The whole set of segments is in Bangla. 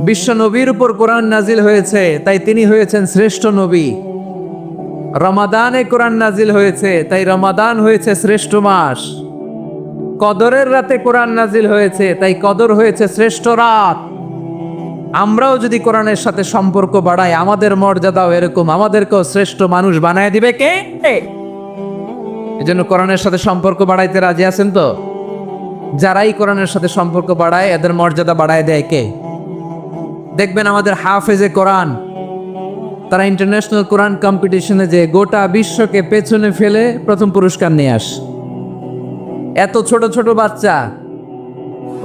বিশ্ব নবীর উপর কোরআন নাজিল হয়েছে, তাই তিনি হয়েছেন শ্রেষ্ঠ নবী। রমাদানে কোরআন নাজিল হয়েছে, তাই রমাদান হয়েছে শ্রেষ্ঠ মাস। কদরের রাতে কোরআন নাজিল হয়েছে, তাই কদর হয়েছে শ্রেষ্ঠ রাত। আমরাও যদি কোরআনের সাথে সম্পর্ক বাড়াই, আমাদের মর্যাদাও এরকম, আমাদেরকেও শ্রেষ্ঠ মানুষ বানায় দিবে কে? এজন্য কোরআনের সাথে সম্পর্ক বাড়াইতে রাজি আছেন তো? যারাই কোরআনের সাথে সম্পর্ক বাড়ায়, এদের মর্যাদা বাড়ায় দেয় কে? দেখবেন আমাদের হাফেজে কোরআন, তারা ইন্টারন্যাশনাল কোরআন কম্পিটিশনে যে গোটা বিশ্বকে পেছনে ফেলে প্রথম পুরস্কার নিয়ে আসে। এত ছোট ছোট বাচ্চা,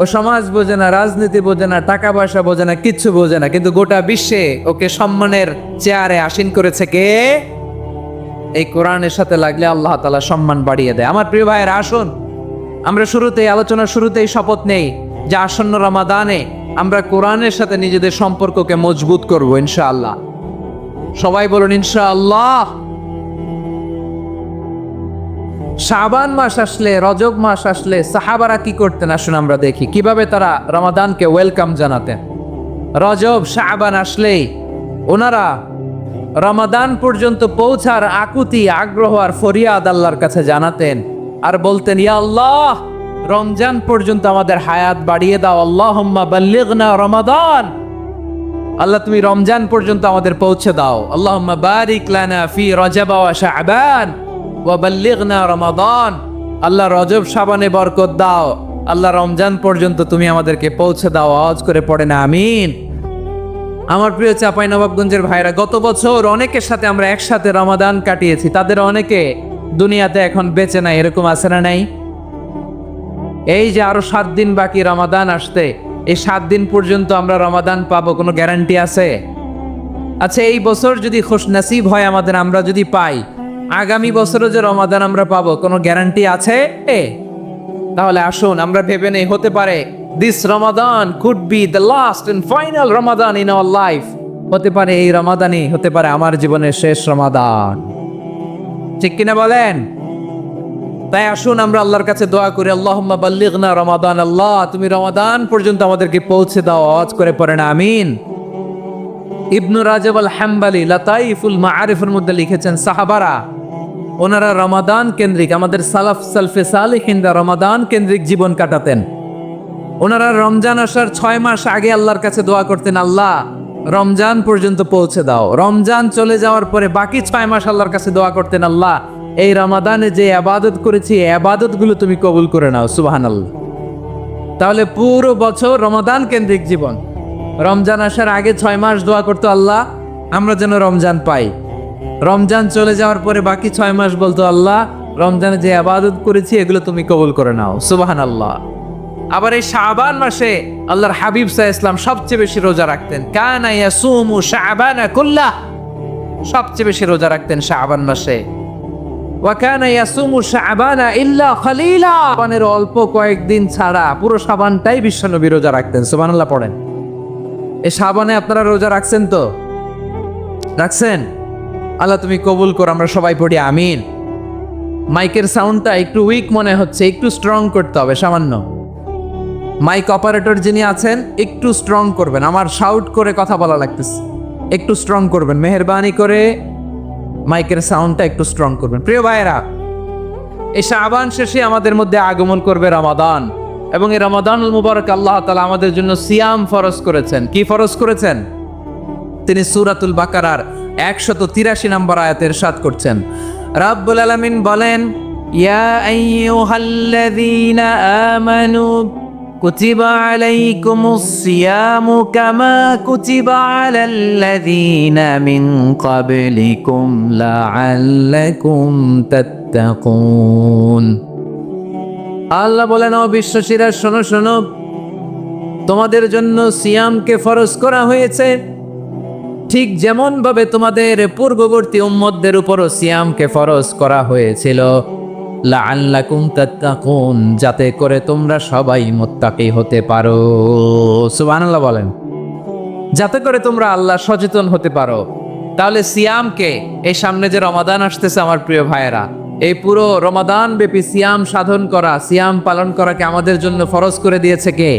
ও সমাজ বোঝে না, রাজনীতি বোঝে না, টাকা পয়সা বোঝে না, কিচ্ছু বোঝে না, কিন্তু গোটা বিশ্বে ওকে সম্মানের চেয়ারে আসীন করেছে কে? এই কোরআনের সাথে লাগলে আল্লাহ তাআলা সম্মান বাড়িয়ে দেয়। আমার প্রিয় ভাইয়েরা, আসুন আমরা শুরুতেই, আলোচনার শুরুতেই শপথ নেই যে আসন্ন রমাদানে আমরা কোরআনের সাথে নিজেদের সম্পর্ককে মজবুত করব ইনশাআল্লাহ। সবাই বলুন ইনশাআল্লাহ। শাবান মাস আসলে, রজব মাস আসলে সাহাবারা কি করতেন আসুন আমরা দেখি কিভাবে তারা রমাদানকে ওয়েলকাম জানাতেন। রজব শাবান আসলেই ওনারা রমাদান পর্যন্ত পৌঁছার আকুতি, আগ্রহ আর ফরিয়াদ আল্লাহর কাছে জানাতেন আর বলতেন, ইয়া আল্লাহ, রমজান পর্যন্ত আমাদের হায়াত বাড়িয়ে দাও। আল্লাহুম্মা বাল্লিগনা রমাদান, আল্লাহ তুমি রমজান পর্যন্ত আমাদের পৌঁছে দাও। আল্লাহুম্মা বারিক লানা ফি রজব ওয়া শাবান ওয়া বাল্লিগনা রমাদান, আল্লাহ রজব শাবানে বরকত দাও, আল্লাহ রমজান পর্যন্ত তুমি আমাদেরকে পৌঁছে দাও। আওয়াজ করে পড়েন আমিন। আমার প্রিয় চাঁপাইনবাবগঞ্জের ভাইরা, গত বছর অনেকের সাথে আমরা একসাথে রমাদান কাটিয়েছি, তাদের অনেকে দুনিয়াতে এখন বেঁচে নাই, এরকম আছে না নাই? এই যে আরো 7 দিন বাকি রমাদান আসতে, এই 7 দিন পর্যন্ত আমরা রমাদান পাবো, কোনো গ্যারান্টি আছে? আচ্ছা, এই বছর যদি খুশনসিব হয় আমাদের, আমরা যদি পাই, আগামী বছরও যে রমাদান আমরা পাবো, কোনো গ্যারান্টি আছে? তাহলে আসুন আমরা ভেবে নেই, হতে পারে this Ramadan could be the last and final Ramadan in our life. হতে পারে এই রমাদানই হতে পারে আমার জীবনের শেষ রমাদান। ঠিক কিনা বলেন? তাই আসুন আমরা আল্লাহর কাছে দোয়া করি, আল্লাহুম্মা বাল্লিগনা রমাদান, আল্লাহ তুমি রমাদান পর্যন্ত আমাদেরকে পৌঁছে দাও। আওয়াজ করে পড়েন আমিন। ইবনু রাজব আল হাম্বালি লাতাইফুল মাআরিফের মধ্যে লিখেছেন, সাহাবারা ওনারা রমাদান কেন্দ্রিক, আমাদের সালাফ সালফে সালেহিনরা রমাদান কেন্দ্রিক জীবন কাটাতেন। ওনারা রমজান আসার 6 মাস আগে আল্লাহর কাছে দোয়া করতেন, আল্লাহ রমজান পর্যন্ত পৌঁছে দাও। রমজান চলে যাওয়ার পরে বাকি 6 মাস আল্লাহর কাছে দোয়া করতেন, আল্লাহ এই রমাদানে যে ইবাদত করেছি, এই ইবাদতগুলো তুমি কবুল করে নাও। সুবহানাল্লাহ। তাহলে পুরো বছর রমাদান কেন্দ্রিক জীবন। রমজান আসার আগে 6 মাস দোয়া করতো, আল্লাহ আমরা যেন রমজান পাই। রমজান চলে যাওয়ার পরে বাকি 6 মাস বলতো, আল্লাহ রমজানে যে ইবাদত করেছি এগুলো তুমি কবুল করে নাও। সুবহানাল্লাহ। আবার এই শাবান মাসে আল্লাহর হাবিব সাল্লাল্লাহু আলাইহি ওয়াসাল্লাম সবচেয়ে বেশি রোজা রাখতেন। কানা ইয়াসুমু শাবানা কুল্লাহ, সবচেয়ে বেশি রোজা রাখতেন শাবান মাসে। ওয়া কানা ইয়াসুমু শাবানা ইল্লা খলিলা, শাবানের অল্প কয়েকদিন ছাড়া পুরো শাবানটাই বিশ্বনবী রোজা রাখতেন। সুবহানাল্লাহ পড়েন। এই শাবানে আপনারা রোজা রাখছেন তো? রাখছেন? আল্লাহ তুমি কবুল করো, আমরা সবাই পড়ি আমিন। মাইকের সাউন্ডটা একটু উইক মনে হচ্ছে, একটু স্ট্রং করতে হবে সামান্য। মাইক অপারেটর যিনি আছেন একটু স্ট্রং করবেন, আমার শাউট করে কথা বলা লাগতেছে, একটু স্ট্রং করবেন মেহেরবানি করে, মাইকের সাউন্ডটা একটু স্ট্রং করবেন। প্রিয় ভাইয়েরা, এই শাবান শেষে আমাদের মধ্যে আগমন করবে রমাদান, এবং এই রমাদানুল মুবারক আল্লাহ তাআলা আমাদের জন্য সিয়াম ফরজ করেছেন। কি ফরজ করেছেন? তিনি সূরাতুল বাকারার 183 নম্বর আয়াতে ইরশাদ করছেন, রাব্বুল আলামিন বলেন, ইয়া আইয়ুহাল্লাযীনা আমানু কুতিবা আলাইকুমুস সিয়ামু কামা কুতিবা আলাল্লাযীনা মিন ক্বাবলিকুম লাআল্লাকুম তাত্তাকুন। আল্লাহ বলেন, ও বিশ্ববাসীরা শোনো শোনো, তোমাদের জন্য সিয়ামকে ফরজ করা হয়েছে, ঠিক যেমন ভাবে তোমাদের পূর্ববর্তী উম্মতদের উপরও সিয়ামকে ফরজ করা হয়েছিল, লাআল্লাকুম তাত্তাকুন, যাতে করে তোমরা সবাই মুত্তাকি হতে পারো। সুবহানাল্লাহ বলেন, যাতে করে তোমরা আল্লাহ সচেতন হতে পারো। তাহলে সিয়ামকে, এই সামনে যে রমাদান আসতেছে আমার প্রিয় ভাইয়েরা, এই পুরো রমাদান ব্যাপী সিয়াম সাধন করা, সিয়াম পালন করাকে আমাদের জন্য ফরজ করে দিয়েছে কে?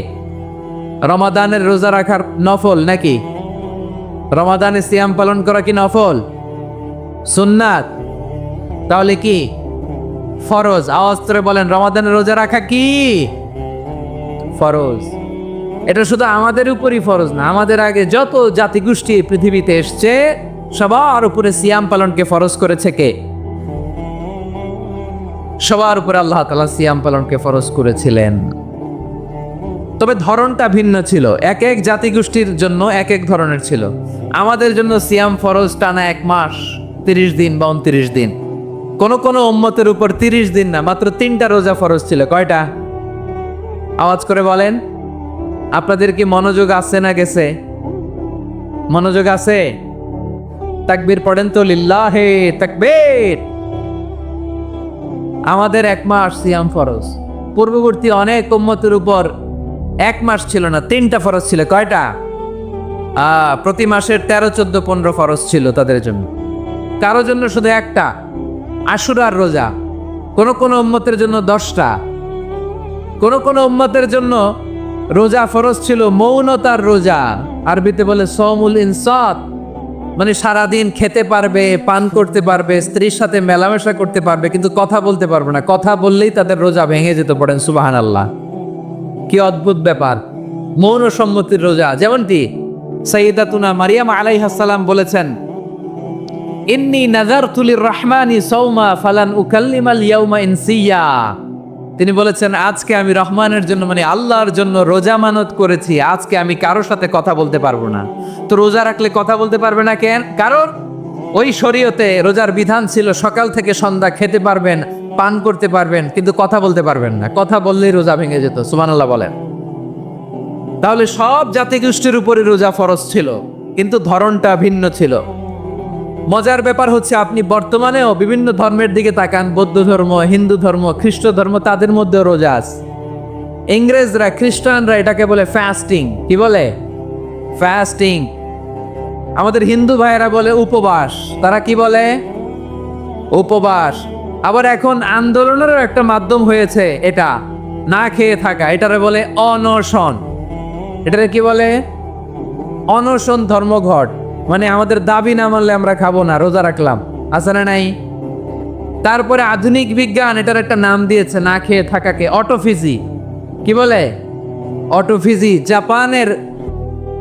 রমাদানের রোজা রাখার নফল নাকি? রমাদানে সিয়াম পালন করা কি নফল? সুন্নাত? তাহলে কি ফরজ? আওয়াজ করে বলেন, রমাদানের রোজা রাখা কি ফরজ? এটা শুধু আমাদের উপরই ফরজ না, আমাদের আগে যত জাতিগোষ্ঠী পৃথিবীতে এসছে সবার উপরে সিয়াম পালনকে ফরজ করেছে কে? সবার উপরে আল্লাহ তাআলা সিয়াম পালনকে ফরজ করেছিলেন। তবে ধরনটা ভিন্ন ছিল, এক এক জাতিগোষ্ঠীর জন্য এক এক ধরনের ছিল। আমাদের জন্য সিয়াম ফরজ টানা 1 মাস 30 দিন বা 29 দিন। কোন কোন উম্মতের উপর 30 দিন না, মাত্র 3টা রোজা ফরজ ছিল। কয়টা? আওয়াজ করে বলেন। আপনাদের কি মনোযোগ আছে না গেছে? মনোযোগ আছে? তাকবীর পড়েন তো, লিল্লাহে তাকবীর। আমাদের 1 মাস সিয়াম ফরজ। পূর্ববর্তী অনেক উম্মতের উপর 1 মাস ছিল না, 3টা ফরজ ছিল। কয়টা? প্রতি মাসের 13, 14, 15 ফরজ ছিল তাদের জন্য। কারো জন্য শুধু একটা, আশুরার রোজা। কোন কোন উম্মতের জন্য 10টা। কোন কোন উম্মতের জন্য রোজা ফরজ ছিল মৌনতার রোজা, আরবিতে বলে সওমুল ইনসাত, মানে সারাদিন খেতে পারবে, পান করতে পারবে, স্ত্রীর সাথে মেলামেশা করতে পারবে, কিন্তু কথা বলতে পারবে না। কথা বললেই তাদের রোজা ভেঙে যেত। পড়েন সুবহানাল্লাহ। কি অদ্ভুত ব্যাপার! মৌন সম্মতির রোজা। যেমনটি সাইয়্যিদাতুনা মারিয়াম আলাইহিস সালাম বলেছেন, ইন্নী নাযারতু লির-রাহমানি সাওমা ফালান উকাল্লিমাল ইয়াওমা ইনসিয়া। তিনি বলেছেন, আজকে আমি রহমানের জন্য, মানে আল্লাহর জন্য রোজা মানত করেছি, আজকে আমি কারোর সাথে কথা বলতে পারবো না। তো রোজা রাখলে কথা বলতে পারবে না কেন? কারণ ওই শরীয়তে রোজার বিধান ছিল সকাল থেকে সন্ধ্যা খেতে পারবেন, পান করতে পারবেন, কিন্তু কথা বলতে পারবেন না। কথা বললেই রোজা ভেঙে যেত। সুবহানাল্লাহ বলেন। তাহলে সব জাতিগোষ্ঠীর উপরে রোজা ফরজ ছিল, কিন্তু ধরনটা ভিন্ন ছিল। মজার ব্যাপার হচ্ছে, আপনি বর্তমানেও বিভিন্ন ধর্মের দিকে তাকান, বৌদ্ধ ধর্ম, হিন্দু ধর্ম, খ্রিস্ট ধর্ম, তাদের মধ্যে রোজা আছে। ইংরেজরা, খ্রিস্টানরা এটাকে বলে ফাস্টিং। কি বলে? ফাস্টিং। আমাদের হিন্দু ভাইয়েরা বলে উপবাস। তারা কি বলে? উপবাস। আবার এখন আন্দোলনেরও একটা মাধ্যম হয়েছে এটা, না খেয়ে থাকা। এটারে বলে অনশন। এটারে কি বলে? অনশন ধর্মঘট। মানে আমাদের দাবি না মানলে আমরা খাবো না, রোজা রাখলাম। আছে না নাই? তারপরে আধুনিক বিজ্ঞান এটার একটা নাম দিয়েছে না খেয়ে থাকাকে, অটোফিজি। কি বলে? অটোফিজি। জাপানের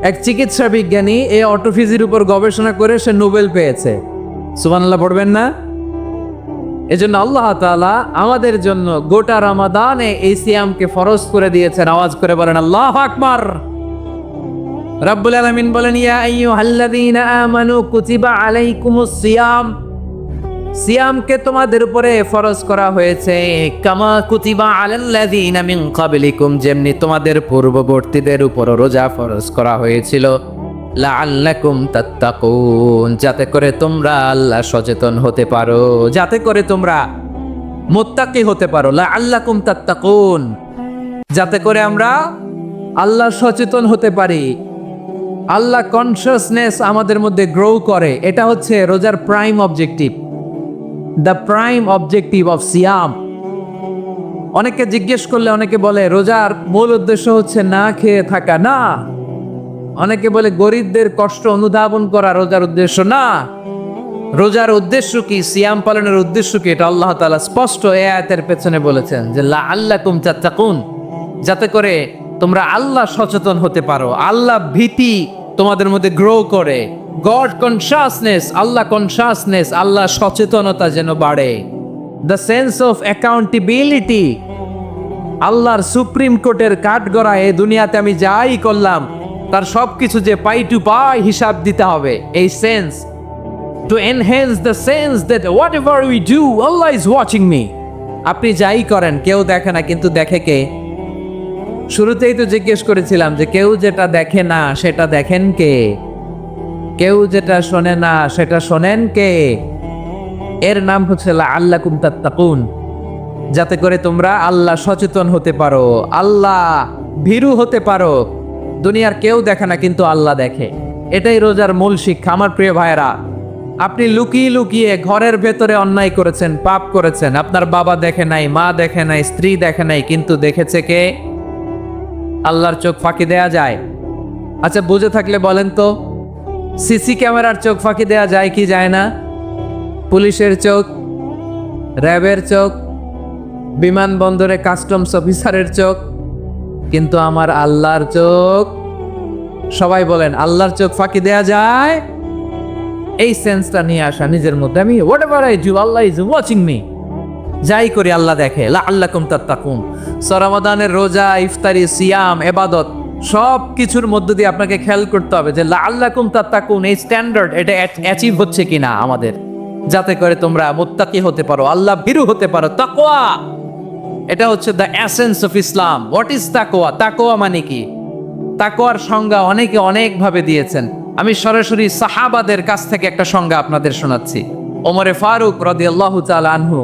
এক চিকিৎসা বিজ্ঞানী এই অটোফিজির উপর গবেষণা করে সে নোবেল পেয়েছে। সুবহানাল্লাহ পড়বেন না? এজন্য আল্লাহ তাআলা আমাদের জন্য গোটা রমাদানে এই সিয়ামকে ফরজ করে দিয়েছেন। আওয়াজ করে বলেন আল্লাহু আকবার। রাব্বুল আলামিন বলেন, ইয়া আইয়ুহাল্লাযীনা আমানু কুতিবা আলাইকুমুস সিয়াম। সিয়ামকে তোমাদের উপরে ফরজ করা হয়েছে, কামা কুতিবা আলাল্লাযীনা মিন ক্বাবলিকুম, যেমনি তোমাদের পূর্ববর্তীদের উপর রোজা ফরজ করা হয়েছিল, লাআল্লাকুম তাত্তাকুন, যাতে করে তোমরা আল্লাহ সচেতন হতে পারো, যাতে করে তোমরা মুত্তাকি হতে পারো। লাআল্লাকুম তাত্তাকুন, যাতে করে আমরা আল্লাহ সচেতন হতে পারি, আল্লাহ কনসিয়াসনেস আমাদের মধ্যে গ্রো করে। এটা হচ্ছে রোজার prime objective, the prime objective of সিয়াম। অনেকে জিজ্ঞেস করলে অনেকে বলে রোজার মূল উদ্দেশ্য হচ্ছে না খেয়ে থাকা। না। অনেকে বলে গরিবদের কষ্ট অনুধাবন করা রোজার উদ্দেশ্য। না। রোজার উদ্দেশ্য কি? সিয়াম পালনের উদ্দেশ্য কি? এটা আল্লাহ তাআলা স্পষ্ট এই আয়াতের পেছনে বলেছেন যে লাআল্লাকুম তাত্তাকুন, যাতে করে তোমরা আল্লাহ সচেতন হতে পারো, আল্লাহ ভীতি তোমাদের মধ্যে গ্রো করে, গড কনসিয়াসনেস, আল্লাহ কনসিয়াসনেস, আল্লাহ সচেতনতা যেন বাড়ে, দ্য সেন্স অফ অ্যাকাউন্টেবিলিটি। আল্লাহর সুপ্রিম কোর্টের কাঠগড়া এই দুনিয়াতে আমি যাই করলাম তার সবকিছু যে পাই টু পাই হিসাব দিতে হবে, এই sense, to enhance the sense that what ever we do Allah is watching me. আপনি যাই করেন কেউ দেখে না, কিন্তু দেখে কে? শুরুতেই তো জিজ্ঞেস করেছিলাম যে কেউ যেটা দেখে না সেটা দেখেন কে? কেউ যেটা শোনে না সেটা শোনেন কে? এর নাম হচ্ছে লাআল্লাকুম তাত্তাকুন, যাতে করে তোমরা আল্লাহ সচেতন হতে পারো, আল্লাহ ভীরু হতে পারো। দুনিয়ার কেউ দেখে না, কিন্তু আল্লাহ দেখে। এটাই রোজার মূল শিক্ষা। আমার প্রিয় ভাইয়েরা, আপনি লুকিয়ে লুকিয়ে ঘরের ভেতরে অন্যায় করেছেন, পাপ করেছেন, আপনার বাবা দেখে নাই, মা দেখে নাই, স্ত্রী দেখে নাই, কিন্তু দেখেছে কে? আল্লাহর চোখ ফাঁকি দেয়া যায়? আচ্ছা, বুঝে থাকলে বলেন তো, সিসি ক্যামেরার চোখ ফাঁকি দেয়া যায় কি যায় না? পুলিশের চোখ, র্যাবের চোখ, বিমানবন্দরে কাস্টমস অফিসারের চোখ, কিন্তু আমার আল্লাহর চোখ? সবাই বলেন, আল্লাহর চোখ ফাঁকি দেয়া যায়? এই সেন্সটা নিয়ে আসা নিজের মধ্যে, আমি what ever I do, Allah is watching me. যাই করি আল্লাহ দেখে। লাআল্লাকুম তাত্তাকুন। রমাদানের রোজা, ইফতারি, সিয়াম, ইবাদত সব কিছুর মধ্য দিয়ে আপনাকে খেয়াল করতে হবে যে লাআল্লাকুম তাত্তাকুন এই স্ট্যান্ডার্ড এটা অ্যাচিভ হচ্ছে কিনা আমাদের, যাতে করে তোমরা মুত্তাকি হতে পারো, আল্লাহ ভীরু হতে পারো। তাকওয়া, এটা হচ্ছে the essence of Islam. What is তাকওয়া? তাকওয়া মানে কি? তাকওয়ার সংজ্ঞা অনেকে অনেক ভাবে দিয়েছেন। আমি সরাসরি সাহাবাদের কাছ থেকে একটা সংজ্ঞা আপনাদের শোনাচ্ছি। ওমরে ফারুক রাদিয়াল্লাহু তাআলা আনহু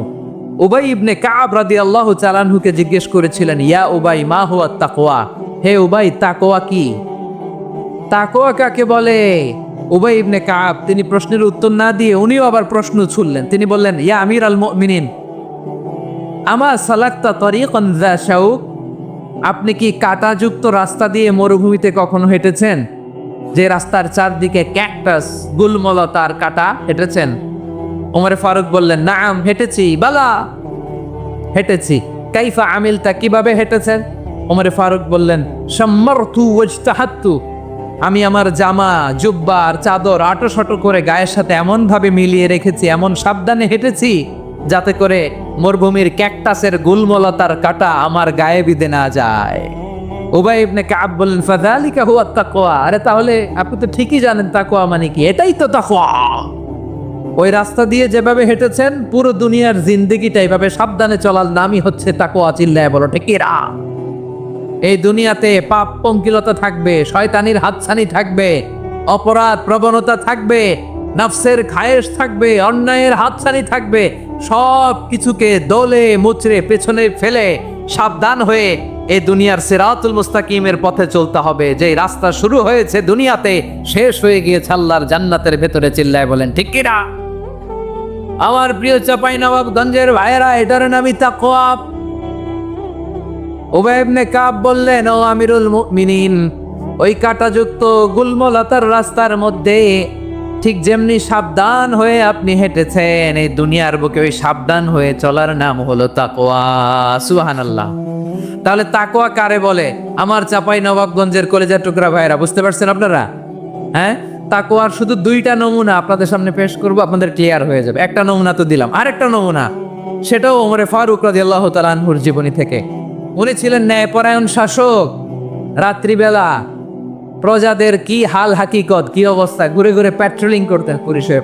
উবাই ইবনে কাব রাদিয়াল্লাহু তাআলা আনহুকে জিজ্ঞেস করেছিলেন, ইয়া উবাই মা হুয়া তাকওয়া? হে উবাই, তাকওয়া কি? তাকওয়া কাকে বলে? উবাই ইবনে কাব তিনি প্রশ্নের উত্তর না দিয়ে উনিও আবার প্রশ্ন ছুড়লেন। তিনি বললেন, ইয়া আমির আল মুমিনিন, আমা সালাকতা তরিকান যা শাউক? আপনি কি কাঁটাযুক্ত রাস্তা দিয়ে মরুভূমিতে কখনো হেঁটেছেন? যে রাস্তার চারদিকে ক্যাকটাস, গুলমলতার কাঁটা, হেঁটেছেন? ওমরে ফারুক বললেন, নাম, হেঁটেছি। বালা, হেঁটেছি। কাইফা আমিলতা, কিভাবে হেঁটেছেন? ওমরে ফারুক বললেন, শাম্মারতু ওয়াজতাহাত্তু, আমি আমার জামা, জুব্বা আর চাদর আঁটো করে গায়ের সাথে এমন ভাবে মিলিয়ে রেখেছি, এমন সাবধানে হেঁটেছি যাতে করে মরুভূমির ক্যাকটাসের গুলমলতার কাঁটা আমার গায়ে বিঁধে না যায়। উবাই ইবনে কাব বললেন, ফাযালিকা হুয়া তাকওয়া। আরে তাহলে আপনি তো ঠিকই জানেন তাকওয়া মানে কি, এটাই তো তাকওয়া। ওই রাস্তা দিয়ে যেভাবে হেঁটেছেন, পুরো দুনিয়ার জিন্দেগিটা এইভাবে সাবধানে চলার নামই হচ্ছে তাকওয়া। চিল্লায় বলো ঠিক কিনা? এই দুনিয়াতে পাপ পঙ্কিলতা থাকবে, শয়তানির হাতছানি থাকবে, অপরাধ প্রবণতা থাকবে, নফসের খায়েশ থাকবে, অন্যায়ের হাতছানি থাকবে। সব কিছুকে দলে মুচড়ে পেছনে ফেলে সাবধান হয়ে এই দুনিয়ার সিরাতুল মুস্তাকিমের পথে চলতে হবে। যে রাস্তা শুরু হয়েছে দুনিয়াতে, শেষ হয়ে গিয়েছে আল্লাহর জান্নাতের ভেতরে। চিল্লায় বলেন ঠিক কিনা? আমার প্রিয় চাঁপাইনবাবগঞ্জের ভাইয়েরা, এটার নামই তাকওয়া। উবাই ইবনে কাব বললেন, ও আমিরুল মুমিনিন, ওই কাঁটাযুক্ত গুলমলতার রাস্তার মধ্যে ঠিক যেমনি সাবধান হয়ে আপনি হেঁটেছেন, এই দুনিয়ার বুকে ওই সাবধান হয়ে চলার নাম হলো তাকওয়া। সুবহানাল্লাহ। তাহলে তাকওয়া কারে বলে? আমার চাঁপাইনবাবগঞ্জের কলেজার টুকরা ভাইয়েরা, বুঝতে পারছেন আপনারা? হ্যাঁ, তাকওয়ার শুধু দুইটা নমুনা আপনাদের সামনে পেশ করব, আপনাদের ক্লিয়ার হয়ে যাবে। একটা নমুনা তো দিলাম, আরেকটা নমুনা, সেটাও ওমরে ফারুক রাদিয়াল্লাহু তাআলা আনহুর জীবনী থেকে। উনি ছিলেন ন্যায়পরায়ণ শাসক। রাত্রিবেলা প্রজাদের কি হাল হাকিকত, কি অবস্থা, ঘুরে ঘুরে প্যাট্রোলিং করতেন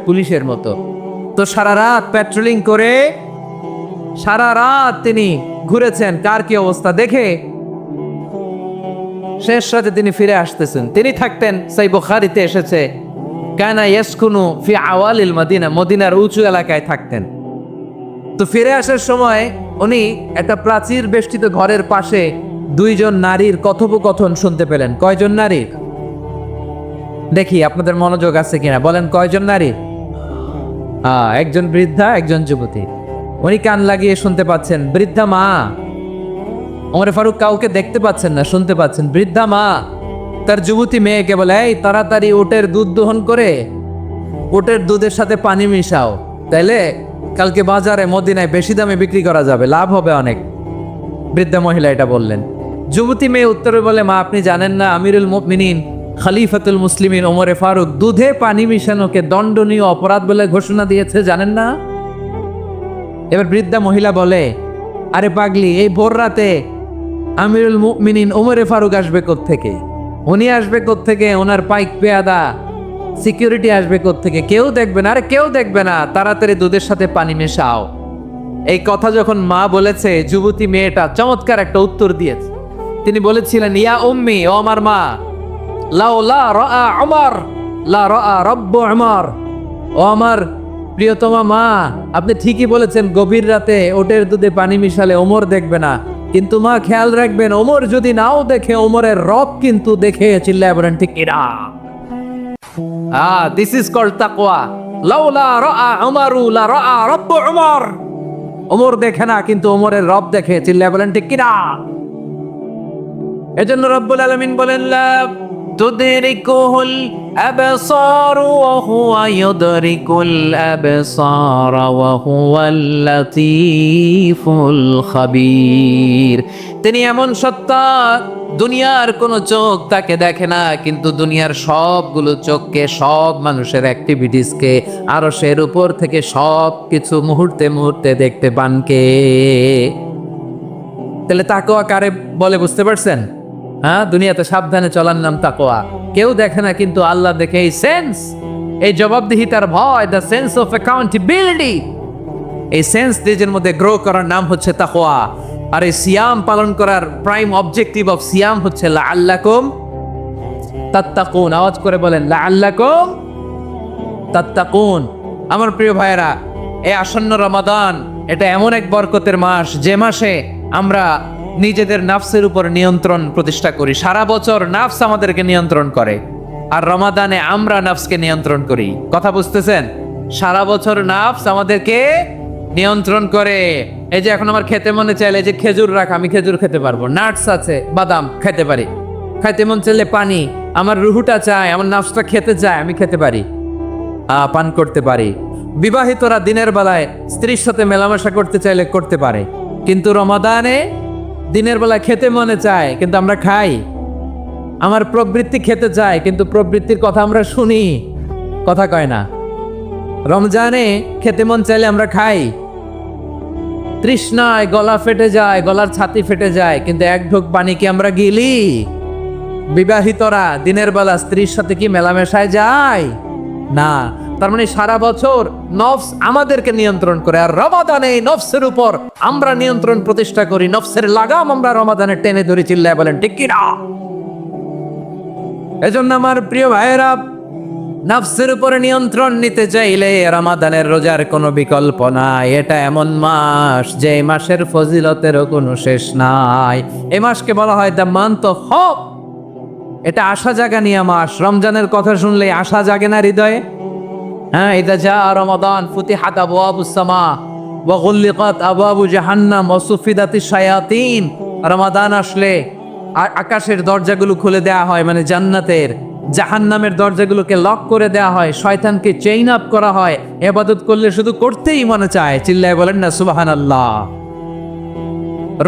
পুলিশের মতো। তো সারা রাত প্যাট্রোলিং করে সারা রাত তিনি ঘুরেছেন কার কি অবস্থা দেখে। শেষ রাতে তিনি ফিরে আসতেছেন। তিনি থাকতেন, সেই বুখারীতে এসেছে, কানা ইয়াসকুনু ফি আওয়ালিল মদিনা, মদিনার উঁচু এলাকায় থাকতেন। তো ফিরে আসার সময় উনি একটা প্রাচীর বেষ্টিত ঘরের পাশে দুইজন নারীর কথোপকথন শুনতে পেলেন। কয়জন নারীর? দেখি আপনাদের মনোযোগ আছে কিনা, বলেন কয়জন নারী? একজন বৃদ্ধা, একজন যুবতী। উনি কান লাগিয়ে শুনতে পাচ্ছেন। বৃদ্ধা মা, ওমরে ফারুক কাউকে দেখতে পাচ্ছেন না, শুনতে পাচ্ছেন। বৃদ্ধা মা তার যুবতী মেয়েকে বলে, এই তাড়াতাড়ি উটের দুধ দহন করে উটের দুধের সাথে পানি মিশাও, তাইলে কালকে বাজারে মদিনায় বেশি দামে বিক্রি করা যাবে, লাভ হবে অনেক। বৃদ্ধা মহিলা এটা বললেন। যুবতী মেয়ে উত্তরে বলে, মা আপনি জানেন না আমিরুল মুমিনিন খলিফাতুল মুসলিমিন ওমরে ফারুক দুধে পানি মিশানোকে দণ্ডনীয় অপরাধ বলে ঘোষণা দিয়েছে, জানেন না? এবার বৃদ্ধা মহিলা বলে, আরে পাগলি, এই ভোর রাতে আমিরুল মুমিনিন ওমরে ফারুক আসবে কোত্থেকে? উনি আসবে কোত্থেকে? ওনার পাইক পেয়াদা সিকিউরিটি আসবে কোত্থেকে? কেউ দেখবে না। আরে কেউ দেখবে না, তাড়াতাড়ি দুধের সাথে পানি মেশাও। এই কথা যখন মা বলেছে, যুবতী মেয়েটা চমৎকার একটা উত্তর দিয়েছে। তিনি বলেছিলেন, ইয়া উম্মি, ও আমার মা, লাউলা রাআ উমর লা রাআ রব্বু উমর। ও আমার প্রিয়তমা মা, আপনি ঠিকই বলেছেন, গভীর রাতে ওটের দুধে পানি মিশালে ওমর দেখবে না, কিন্তু মা খেয়াল রাখবেন, ওমর যদি নাও দেখে, ওমরের রব কিন্তু দেখে। চিল্লায় বলেন ঠিক কিনা? দিস ইজ কল্ড তাকওয়া। লাউলা রাআ উমরু লা রাআ রব্বু উমর। ওমর দেখে না, কিন্তু ওমরের রব দেখে। চিল্লায় বলেন ঠিক কিনা? এজন্য রব্বুল আলামিন বলেন লা তুদরিকুহুল আবসার ওয়া হুয়া ইউদরিকুল আবসার ওয়া হুয়াল লাতীফুল খাবীর। তিনি এমন সত্তা, দুনিয়ার কোনো চোখ তাকে দেখে না, কিন্তু দুনিয়ার সবগুলো চোখকে, সব মানুষের অ্যাক্টিভিটিসকে, আরশের উপর থেকে সব কিছু মুহূর্তে মুহূর্তে দেখতে পান কে? তাহলে তাকওয়া কারে বলে বুঝতে পারছেন? হ্যাঁ, দুনিয়াতে সাবধানে চলার নাম তাকওয়া। কেউ দেখে না, কিন্তু আল্লাহ দেখে। এই সেন্স, এই জবাবদিহিতার ভয়, দ্য সেন্স অফ অ্যাকাউন্টেবিলিটি, এই সেন্স নিজের মধ্যে গ্রো করার নাম হচ্ছে তাকওয়া। আর এই সিয়াম পালন করার প্রাইম অবজেক্টিভ অফ সিয়াম হচ্ছে লাআল্লাকুম তাত্তাকুন। আওয়াজ করে বলেন লাআল্লাকুম তাত্তাকুন। আমার প্রিয় ভাইয়েরা, এই আসন্ন রমাদান এটা এমন এক বরকতের মাস, যে মাসে আমরা নিজেদের নাফসের উপর নিয়ন্ত্রণ প্রতিষ্ঠা করি। সারা বছর নাফস আমাদেরকে নিয়ন্ত্রণ করে, আর রমাদানে আমরা নাফসকে নিয়ন্ত্রণ করি। কথা বুঝতেছেন? সারা বছর নাফস আমাদেরকে নিয়ন্ত্রণ করে। এই যে এখন আমার খেতে মনে চাইলে, যে খেজুর রাখ, আমি খেজুর খেতে পারবো, নাটস আছে, বাদাম খেতে পারি। খাইতে মন চাইলে পানি, আমার রুহুটা চায়, আমার নাফসটা খেতে চায়, আমি খেতে পারি, পান করতে পারি। বিবাহিতরা দিনের বেলায় স্ত্রীর সাথে মেলামেশা করতে চাইলে করতে পারে, কিন্তু রমাদানে দিনের বেলায় খেতে মনে চায়, কিন্তু আমরা খাই। আমার প্রবৃত্তি খেতে চায়, কিন্তু প্রবৃত্তির কথা আমরা শুনি, কথা কয় না। রমজানে খেতে মন চাইলে আমরা খাই, তৃষ্ণায় গলা ফেটে যায়, গলার ছাতি ফেটে যায়, কিন্তু এক ঢোক পানি কি আমরা গিলি? বিবাহিতরা দিনের বেলা স্ত্রীর সাথে কি মেলামেশায় যায়? না। তার মানে সারা বছর নফস আমাদেরকে নিয়ন্ত্রণ করে, আর রমাদানে এই নফসের উপর আমরা নিয়ন্ত্রণ প্রতিষ্ঠা করি। নফসের লাগাম আমরা রমাদানে টেনে ধরি। চিল্লায় বলেন ঠিক কি না? এজন্য আমার প্রিয় ভাইয়েরা, নফসের উপরে নিয়ন্ত্রণ নিতে চাইলে রমাদানের রোজার কোনো বিকল্প নাই। এটা এমন মাস যে মাসের ফজিলতেরও কোনো শেষ নাই। এই মাসকে বলা হয় দ্য মান্থ অফ হোপ। এটা আশা জাগানিয়া মাস। রমজানের কথা শুনলে আশা জাগে না হৃদয়ে? হ্যাঁ, ইদা জা রমাদান ফুতিহাত আবওয়াবুস সামা ওয়া গুল্লিকাত আবওয়াবু জাহান্নাম ওয়া সুফিদাতিশ শায়াতিন। রমাদান আসলে আকাশের দরজাগুলো খুলে দেয়া হয়, মানে জান্নাতের। জাহান্নামের দরজাগুলোকে লক করে দেয়া হয়, শয়তানকে চেইন আপ করা হয়। ইবাদত করলে শুধু করতেই মনে চায়। চিল্লায় বলেন না সুবহানাল্লাহ।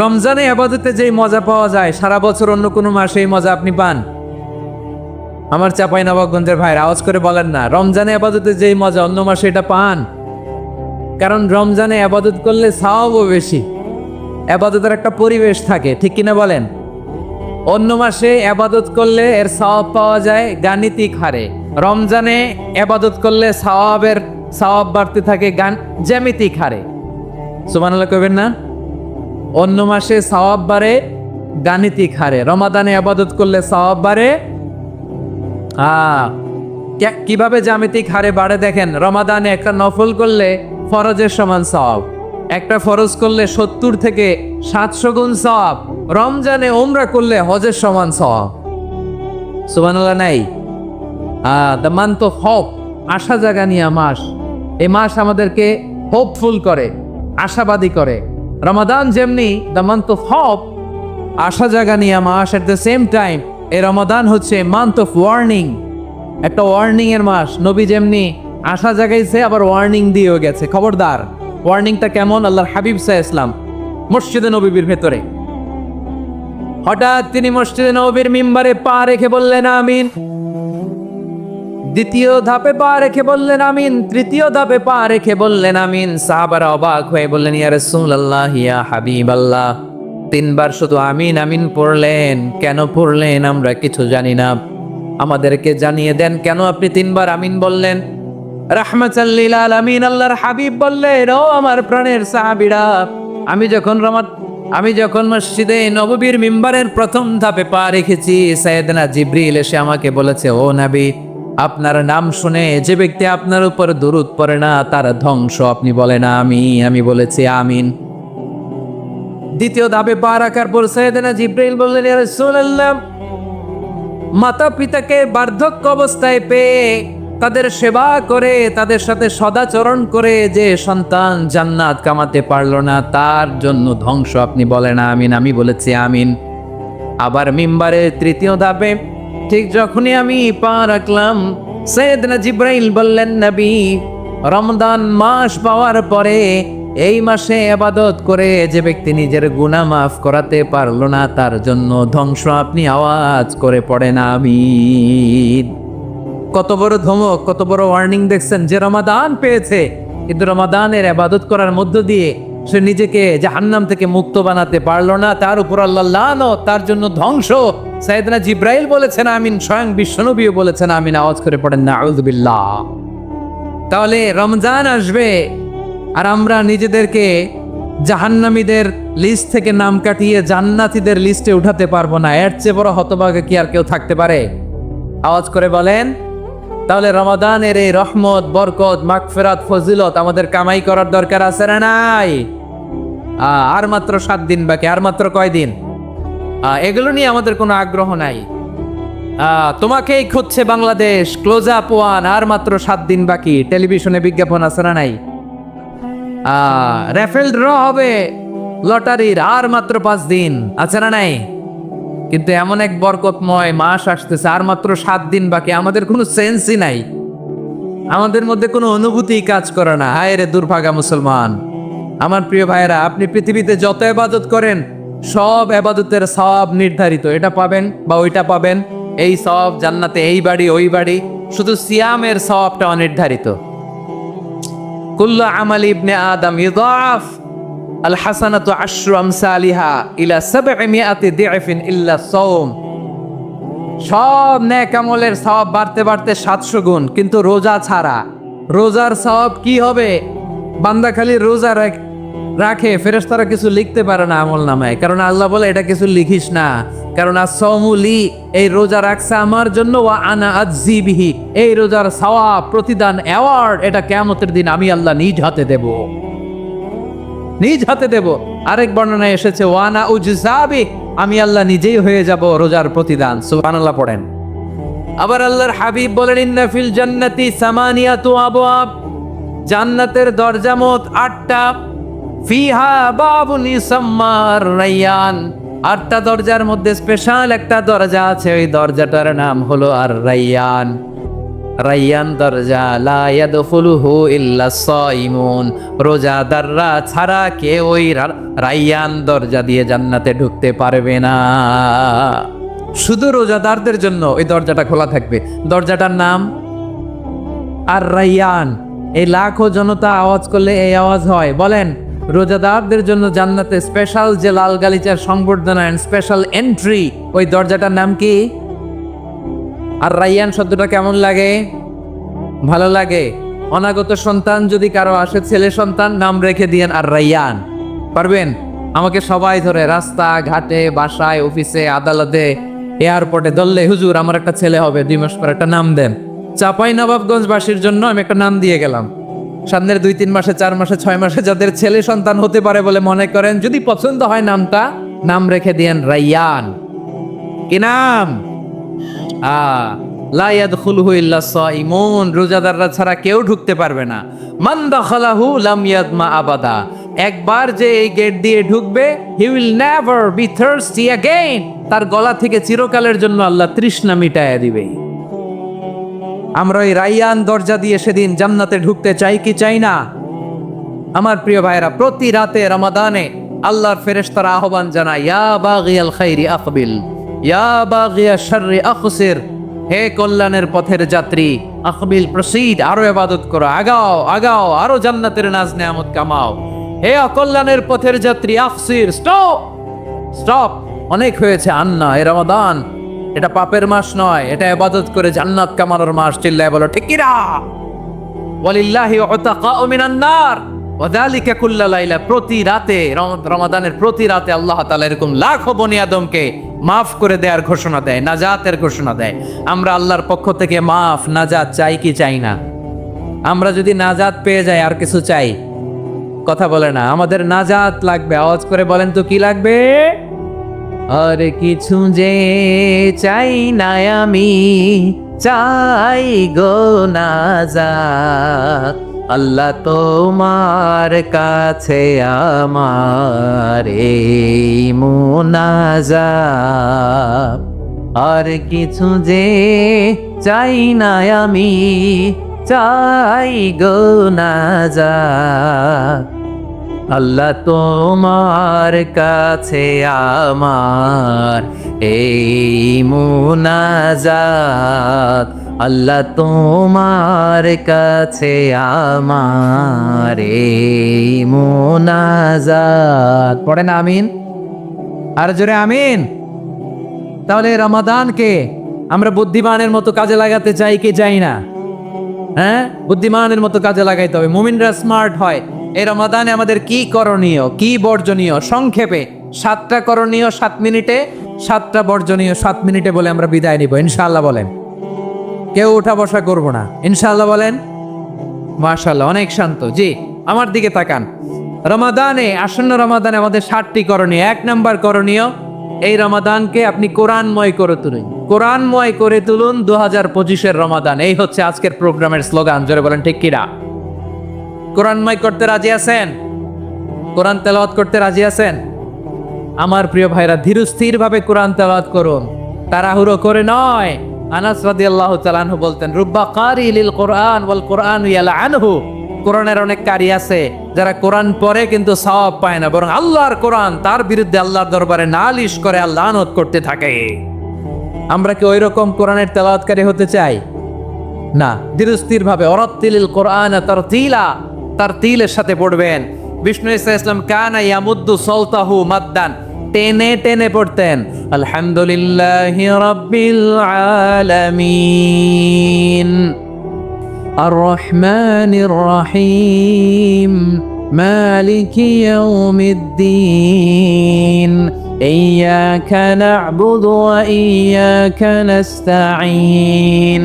রমজানে ইবাদতে যেই মজা পাওয়া যায়, সারা বছর অন্য কোনো মাসে এই মজা আপনি পান? আমার চাঁপাইনবাবগঞ্জের ভাইরা আওয়াজ করে বলেন না, রমজানে ইবাদতে যেই মজা অন্য মাসে এটা পান? কারণ রমজানে ইবাদত করলে সওয়াবও বেশি, ইবাদতের একটা পরিবেশ থাকে, ঠিক কিনা বলেন? অন্য মাসে ইবাদত করলে এর সওয়াব পাওয়া যায় গাণিতিক হারে, রমজানে ইবাদত করলে সওয়াব বাড়তে থাকে জ্যামিতিক হারে। সুবহানাল্লাহ কইবেন না? অন্য মাসে সওয়াব বাড়ে গাণিতিক হারে, রমাদানে ইবাদত করলে সওয়াব বাড়ে কিভাবে জ্যামিতিক হারে বাড়ে দেখেন। রমাদানে একটা নফল করলে ফরজের সমান সওয়াব, একটা ফরজ করলে 70 থেকে 700 গুণ সওয়াব। রমজানে উমরা করলে হজের সমান সওয়াব। সুবহানাল্লাহ নাই? দ্য মান্থ অফ হোপ, আশা জাগানিয়া মাস। এই মাস আমাদেরকে হোপফুল করে, আশাবাদী করে। রমাদান যেমনি দ্য মান্থ অফ হোপ, আশা জাগানিয়া মাস, এট দ্য সেম টাইম এই রমাদান হচ্ছে মান্থ অফ ওয়ার্নিং, একটা ওয়ার্নিং এর মাস। নবী যেমনি আশা জাগাইছে, আবার ওয়ার্নিং দিয়েও গেছে। খবরদার। ওয়ার্নিংটা কেমন? আল্লাহর হাবিব সাল্লাল্লাহু আলাইহি ওয়াসাল্লাম মসজিদে নববীর ভেতরে হঠাৎ তিনি মসজিদে নববীর মিম্বারে পা রেখে বললেন আমিন। দ্বিতীয় ধাপে পা রেখে বললেন আমিন, তৃতীয় ধাপে পা রেখে বললেন আমিন। সাহাবারা অবাক হয়ে বললেন ইয়া রাসূলুল্লাহ, ইয়া হাবিবাল্লাহ, 3 বার শুধু আমিন আমিন পড়লেন, কেন পড়লেন আমরা কিছু জানি না, আমাদেরকে জানিয়ে দেন কেন আপনি 3 বার আমিন বললেন। রাহমাতাল লিল আলামিন আল্লাহর হাবিব বললেন, ও আমার প্রাণের সাহাবীরা, আমি যখন মসজিদে নববীর মিম্বারের প্রথম ধাপে পা রেখেছি, সাইয়েদনা জিবরিল এসে আমাকে বলেছে, ও নবী, আপনার নাম শুনে যে ব্যক্তি আপনার উপর দুরূদ পড়ে না তার ধ্বংস। আপনি বলেন আমি বলেছি আমিন। দ্বিতীয় ধাপে পা রাখার পর সাইয়েদনা জিবরিল বললেন, ইয়া রাসূলুল্লাহ, মাতা পিতাকে বার্ধক্য অবস্থায় পেয়ে তাদের সেবা করে, তাদের সাথে সদাচরণ করে যে সন্তান জান্নাত কামাতে পারলো না, তার জন্য ধ্বংস। আপনি বলেন আমিন। আমি বলেছি আমিন। আবার মিম্বারের তৃতীয় ধাপে ঠিক যখনই আমি পা রাখলাম, সাইয়েদনা জিব্রাইল বললেন, নবী, রমজান মাস পাওয়ার পরে এই মাসে ইবাদত করে যে ব্যক্তি নিজের গুনাহ মাফ করাতে পারলো না, তার জন্য ধ্বংস। আপনি আওয়াজ করে পড়েন আমিন। কত বড় ধমক, কত বড় ওয়ার্নিং দেখছেন! যে রমাদান পেয়েছে কিন্তু রমাদানের ইবাদত করার মধ্য দিয়ে সে নিজেকে জাহান্নাম থেকে মুক্ত বানাতে পারলো না, তার উপর আল্লাহ লানত, তার জন্য ধ্বংস। সাইয়েদনা জিব্রাইল বলেছেন আমিন, স্বয়ং বিশ্বনবীও বলেছেন আমিন। আওয়াজ করে পড়েন নাউযুবিল্লাহ। তাহলে রমজান আসবে আর আমরা নিজেদেরকে জাহান্নামীদের লিস্ট থেকে নাম কাটিয়ে জান্নাতীদের লিস্টে উঠাতে পারবো না। এর চেয়ে বড় হতভাগা কি আর কেউ থাকতে পারে? আওয়াজ করে বলেন। তাহলে রমাদানের এই রহমত, বরকত, মাগফিরাত, ফজিলত আমাদের কামাই করার দরকার আছে না নাই? আর মাত্র 7 দিন বাকি। আর মাত্র কয়দিন? এগুলো নিয়ে আমাদের কোনো আগ্রহ নাই। তোমাকেই খুঁজছে বাংলাদেশ, ক্লোজ আপ ওয়ান, আর মাত্র 7 দিন বাকি। টেলিভিশনে বিজ্ঞাপন আছে না নাই? রেফেল ড্র হবে লটারির, আর মাত্র 5 দিন, আছে না নাই? কিন্তু এমন এক বরকতময় মাস আসতেছে, আর মাত্র 7 দিন বাকি। আমাদের কোনো সেন্সই নাই, আমাদের মধ্যে কোনো অনুভূতি কাজ করে না। হায় রে দুর্ভাগা মুসলমান! আমার প্রিয় ভাইয়েরা, আপনি পৃথিবীতে যত ইবাদত করেন সব ইবাদতের সওয়াব নির্ধারিত। এটা পাবেন বা ওইটা পাবেন, এই সওয়াব জান্নাতে, এই বাড়ি ওই বাড়ি। শুধু সিয়ামের সওয়াবটা অনির্ধারিত। কুল্লু আমালি ইবনে আদম ইউদাফ আল হাসানাতু আশরু আমসালিহা ইলা 700 দিআফিন ইল্লা সাওম। সব নেক আমলের সওয়াব বাড়তে বাড়তে 700 গুণ, কিন্তু রোজা ছাড়া। রোজার সওয়াব কি হবে? বান্দা খালি রোজা রাখে, ফেরেশতারা কিছু লিখতে পারে না আমল নামায়, কারণ আল্লাহ বলে এটা কিছু লিখিস না, কারণ as-সাওমুলি, এই রোজা রাখছে আমার জন্য, ওয়া আনা আজজি বিহি, এই রোজার সওয়াব, প্রতিদান, অ্যাওয়ার্ড, এটা কিয়ামতের দিন আমি আল্লাহ নিজ হাতে দেব, নিজ হাতে দেব। আরেক বর্ণনায় এসেছে ওয়ানা উজজাবি, আমি আল্লাহ নিজেই হয়ে যাব রোজার প্রতিদান। সুবহানাল্লাহ পড়েন। আবার আল্লাহর হাবিব বলেন, ইন্না ফিল জান্নাতি সামানিয়াতু আবওয়াব, জান্নাতের দরজা মোট 8টা। ফিহা বাবুন ইউসাম্মা আর-রায়্যান, 8টা দরজার মধ্যে স্পেশাল একটা দরজা আছে, ওই দরজাটার নাম হলো আর-রায়্যান। রায়্যান দরজা, লা ইয়াদখুলুহু ইল্লা সাইমুন, রোজাদাররা ছাড়া কেউ ওই রায়্যান দরজা দিয়ে জান্নাতে ঢুকতে পারবে না। শুধু রোজাদারদের জন্য ওই দরজাটা খোলা থাকবে। দরজাটার নাম আর-রায়্যান। এই লাখো জনতা আওয়াজ করলে এই আওয়াজ হয়। বলেন, রোজাদারদের জন্য জান্নাতে স্পেশাল যে লাল গালিচার সংবর্ধনা এন্ড স্পেশাল এন্ট্রি, ওই দরজাটার নাম কি? আর রায়্যান শব্দটা কেমন লাগে? ভালো লাগে। অনাগত সন্তান যদি কারো আসে, ছেলে সন্তান, নাম রেখে দিয়েন আর রায়্যান। পারবেন? আমাকে সবাই ধরে রাস্তা ঘাটে, বাসায়, অফিসে, আদালতে, এয়ারপোর্টে ধরলে, হুজুর আমার একটা ছেলে হবে 2 মাস পর, একটা নাম দেন। চাঁপাইনবাবগঞ্জবাসীর জন্য আমি একটা নাম দিয়ে গেলাম। সামনের 2-3 মাসে, 4 মাসে, 6 মাসে যাদের ছেলে সন্তান হতে পারে বলে মনে করেন, যদি পছন্দ হয় নামটা, নাম রেখে দিয়েন রায়্যান। কি নাম? লা ইয়াদখুলুহু ইল্লা সাইমুন, রোজাদাররা ছাড়া কেউ ঢুকতে পারবে না। মান দাখালাহু লাম ইয়াদমা আবাদা, একবার যে এই গেট দিয়ে ঢুকবে, he will never be thirsty again, তার গলা থেকে চিরকালের জন্য আল্লাহ তৃষ্ণা মিটায়া দিবে। আমরা এই রায়্যান দরজা দিয়ে সেদিন জান্নাতে ঢুকতে চাই কি চাই না? আমার প্রিয় ভাইরা, প্রতি রাতে রমাদানে আল্লাহর ফেরেশতারা আহ্বান জানায়, ইয়া বাগিয়াল খাইরি আকবিল, ইয়া বাগিয়াশ শাররি আকসির, হে কল্যাণের পথের যাত্রী, আকবিল, প্রসিড, আরো ইবাদত করো, আগাও আগাও, আরো জান্নাতের নাজ নেয়ামত কামাও। হে অকল্যাণের পথের যাত্রী, আকসির, স্টপ স্টপ, অনেক হয়েছে। আন্না, এ রমাদান এটা পাপের মাস নয়, এটা ইবাদত করে জান্নাত কামানোর মাস। চিল্লায় বলো ঠিক কি না? ওয়ালিল্লাহি উতাকাউ মিনান নার ওয়া যালিকা কুল্লা লাইলা, প্রতি রাতে, রমাদানের প্রতি রাতে আল্লাহ তাআলা এরকম লাখো বনি আদমকে মাফ করে দেওয়ার ঘোষণা দেয়, নাজাতের ঘোষণা দেয়। আমরা আল্লাহর পক্ষ থেকে মাফ, নাজাত চাই কি চাই না? আমরা যদি নাজাত পেয়ে যাই আর কিছু চাই? কথা বলে না। আমাদের নাজাত লাগবে। আওয়াজ করে বলেন তো কি লাগবে? আর কিছু যে চাই না আমি, চাই গো নাজাত, আল্লাহ তোমার কাছে আমার এই মুনাজাত, আর কিছু যে চাই না আমি, চাই গো নাজাত। আল্লাহ তোমার কাছে আমার এই মুনাজাত, আল্লাহ তোমার কাছে আমার এই মুনাজাত। পড়েন আমিন, আর জোরে আমিন। তাহলে রমাদানকে আমরা বুদ্ধিমানের মতো কাজে লাগাতে চাই কি চাই না? হ্যাঁ, বুদ্ধিমানের মতো কাজে লাগাইতে হবে। মুমিনরা স্মার্ট হয়। এই রমাদানে আমাদের কি করণীয়, কি বর্জনীয়, সংক্ষেপে 7টা করণীয় 7 মিনিটে, 7টা বর্জনীয় 7 মিনিটে বলে আমরা বিদায় নিব ইনশাআল্লাহ। বলেন, কেউ উঠা বসা করব না ইনশাআল্লাহ। বলেন মাশাআল্লাহ, অনেক শান্ত। জি, আমার দিকে তাকান। রমাদানে, আসন্ন রমাদানে আমাদের 7টি করণীয়। 1 নাম্বার করণীয়, এই রমাদানকে আপনি কোরআনময় করে তুলুন। কোরআনময় করে তুলুন 2025-এর রমাদান। এই হচ্ছে আজকের প্রোগ্রামের স্লোগান। জোরে বলেন ঠিক কিনা? কোরআনময় করতে রাজি আছেন? কোরআন তেলাওয়াত করতে রাজি আছেন? আমার প্রিয় ভাইরা, ধীরস্থির ভাবে কোরআন তেলাওয়াত করুন, তাড়াহুড়ো করে নয়। আনাস রাদিয়াল্লাহু তাআলা আনহু বলতেন, রুব্বা কারি লিল কোরআন ওয়াল কোরআন ইয়ালআনহু। কোরআনের অনেক কারি আছে যারা কোরআন পড়ে কিন্তু সওয়াব পায় না, বরং আল্লাহর কোরআন তার বিরুদ্ধে আল্লাহর দরবারে নালিশ করে আর লানত করতে থাকে। আমরা কি ওইরকম কোরআনের তেলাওয়াতকারী হতে চাই? না। ধীরস্থির ভাবে ওরাত্তিলিল কোরআন তারতিলা, তারতিলের সাথে পড়বেন। বিষ্ণু ইসা ইসলাম কানা ইয়ামুদ্দু সাওতাহু মাদ্দান, টেনে টেনে পড়তেন। আলহামদুলিল্লাহি রাব্বিল আলামিন আর রহমানির রহিম মালিকি ইয়াউমিদ্দিন ইয়্যাকা না'বুদু ওয়া ইয়্যাকা নাস্তাঈন